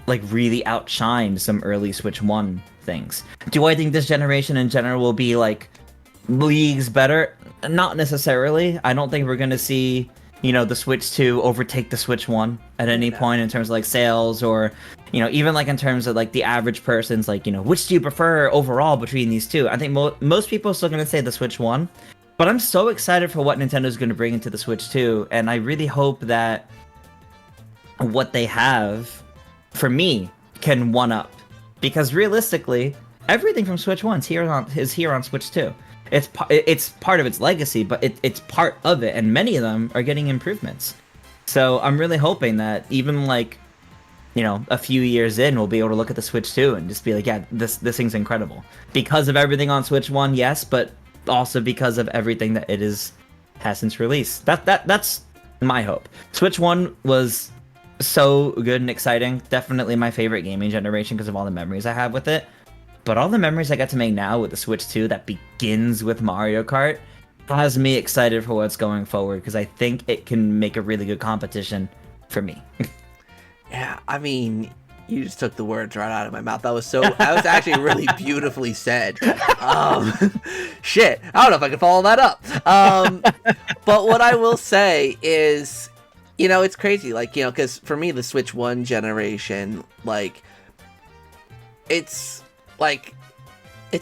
like really outshine some early Switch 1 things. Do I think this generation in general will be like leagues better? Not necessarily. I don't think we're going to see, the Switch 2 overtake the Switch 1 at any point in terms of like sales or, even like in terms of like the average person's like, which do you prefer overall between these two? I think most people are still going to say the Switch 1, but I'm so excited for what Nintendo's going to bring into the Switch 2, and I really hope that what they have for me can one up, because realistically everything from Switch 1 is here on Switch 2. It's part of its legacy, but it's part of it, and many of them are getting improvements. So I'm really hoping that even like a few years in, we'll be able to look at the Switch 2 and just be like, yeah, this thing's incredible because of everything on Switch 1, yes, but also because of everything that it has since release. That's my hope. Switch 1 was so good and exciting. Definitely my favorite gaming generation because of all the memories I have with it. But all the memories I get to make now with the Switch 2 that begins with Mario Kart has me excited for what's going forward because I think it can make a really good competition for me. Yeah, I mean, you just took the words right out of my mouth. That was actually really beautifully said. Shit, I don't know if I can follow that up. But what I will say is, it's crazy, like, because for me, the Switch 1 generation, like, it's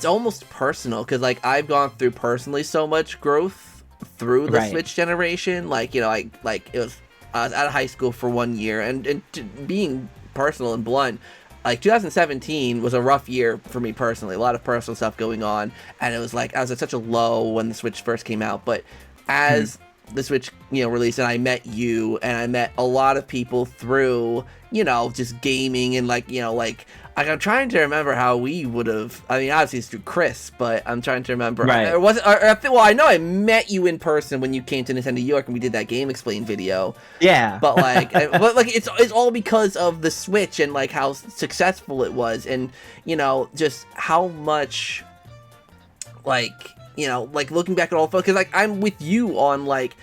almost personal, because, like, I've gone through personally so much growth through the Switch generation. Like, I was out of high school for 1 year, and being personal and blunt, like 2017 was a rough year for me personally. A lot of personal stuff going on, and it was like I was at such a low when the Switch first came out. But as the Switch, released, and I met you, and I met a lot of people through, just gaming, and like I'm trying to remember how we would have. I mean, obviously it's through Chris, but I'm trying to remember. Right. Well, I know I met you in person when you came to Nintendo York and we did that Game Explain video. Yeah. But it's all because of the Switch and like how successful it was, and just how much looking back at all, because like I'm with you on like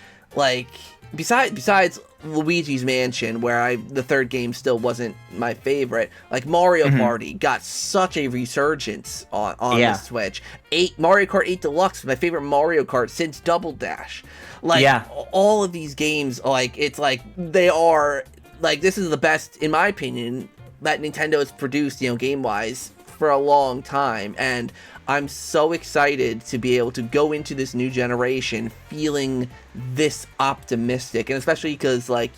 besides Luigi's Mansion, where the third game still wasn't my favorite, like Mario Party got such a resurgence on the Switch. Mario Kart 8 Deluxe was my favorite Mario Kart since Double Dash. All of these games, like, it's like they are like, this is the best, in my opinion, that Nintendo has produced, game-wise, for a long time, and I'm so excited to be able to go into this new generation feeling this optimistic, and especially because, like,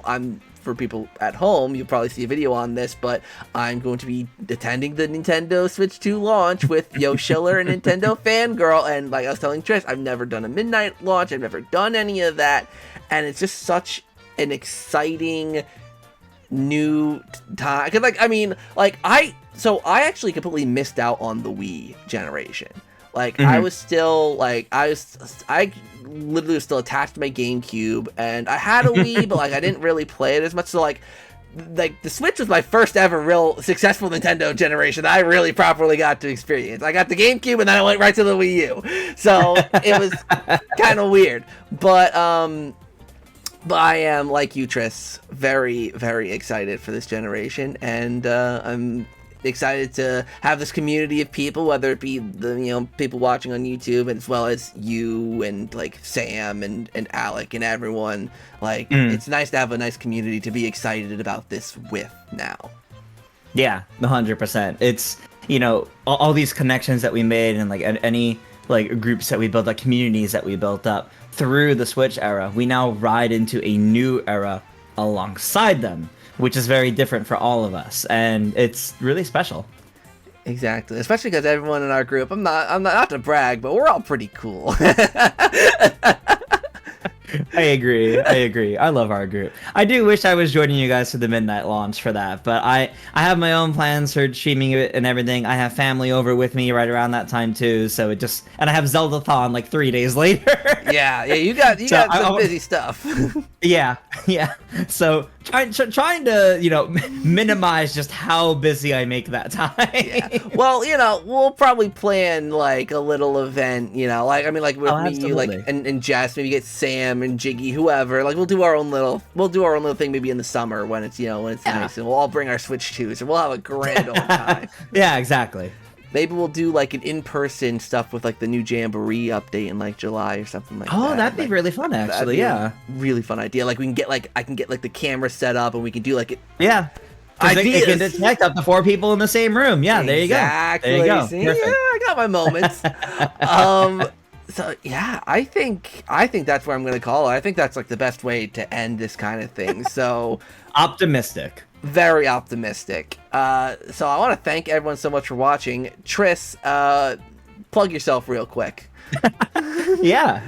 I'm, for people at home, you'll probably see a video on this, but I'm going to be attending the Nintendo Switch 2 launch with Yo Schiller and Nintendo Fangirl, and like I was telling Trish, I've never done a midnight launch, I've never done any of that, and it's just such an exciting new time, because I actually completely missed out on the Wii generation. Like, I was still, like, I literally was still attached to my GameCube, and I had a Wii, but, like, I didn't really play it as much, so, like, the Switch was my first ever real successful Nintendo generation that I really properly got to experience. I got the GameCube, and then I went right to the Wii U. So, it was kind of weird. But I am, like you, Tris, very, very excited for this generation, and I'm excited to have this community of people, whether it be the people watching on YouTube, as well as you and like Sam and Alec and everyone. Like, it's nice to have a nice community to be excited about this with now. Yeah, 100%. It's, all these connections that we made, and like any like groups that we built, like communities that we built up through the Switch era, we now ride into a new era alongside them, which is very different for all of us, and it's really special. Exactly, especially because everyone in our group, I'm not to brag, but we're all pretty cool. I agree. I love our group. I do wish I was joining you guys for the midnight launch for that, but I have my own plans for streaming it and everything. I have family over with me right around that time too, so and I have Zeldathon like 3 days later. yeah, you got some busy stuff. yeah. So trying to minimize just how busy I make that time. Yeah. Well, we'll probably plan like a little event, like with me, you, like and Jess, maybe get Sam and Jiggy, whoever. Like we'll do our own little thing maybe in the summer when it's nice, and we'll all bring our Switch 2s and we'll have a grand old time. Yeah, exactly. Maybe we'll do like an in-person stuff with like the new Jamboree update in like July or something like that. Oh, that'd be really fun, actually. Yeah, really fun idea. Like we can get I can get like the camera set up and we can do like it. Yeah. It can detect up to 4 people in the same room. Yeah, there you go. Exactly. There you go. See, yeah, I got my moments. So yeah, I think that's where I'm gonna call it. I think that's like the best way to end this kind of thing. So optimistic. Very optimistic. So I want to thank everyone so much for watching. Tris, plug yourself real quick. Yeah.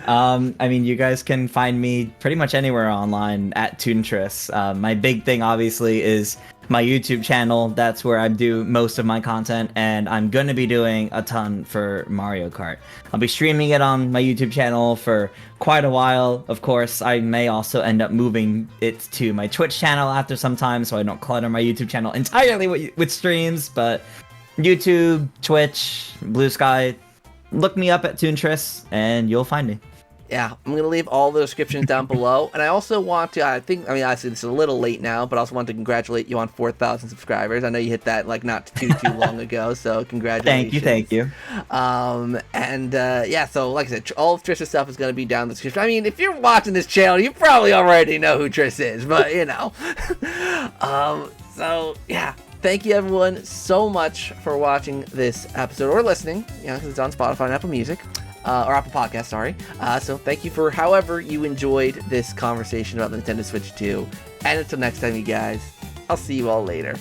You guys can find me pretty much anywhere online at ToonTris. My big thing, obviously, is my YouTube channel. That's where I do most of my content, and I'm going to be doing a ton for Mario Kart. I'll be streaming it on my YouTube channel for quite a while. Of course, I may also end up moving it to my Twitch channel after some time, so I don't clutter my YouTube channel entirely with streams, but YouTube, Twitch, Blue Sky, look me up at ToonTris, and you'll find me. Yeah, I'm going to leave all the descriptions down below. And I also want to, obviously this is a little late now, but I also want to congratulate you on 4,000 subscribers. I know you hit that like not too long ago, so congratulations. Thank you. So like I said, all of Trish's stuff is going to be down in the description. I mean, if you're watching this channel, you probably already know who Trish is, but so yeah. Thank you everyone so much for watching this episode or listening, because it's on Spotify and Apple Music. Or Apple Podcast, sorry. So thank you for however you enjoyed this conversation about the Nintendo Switch 2. And until next time, you guys, I'll see you all later.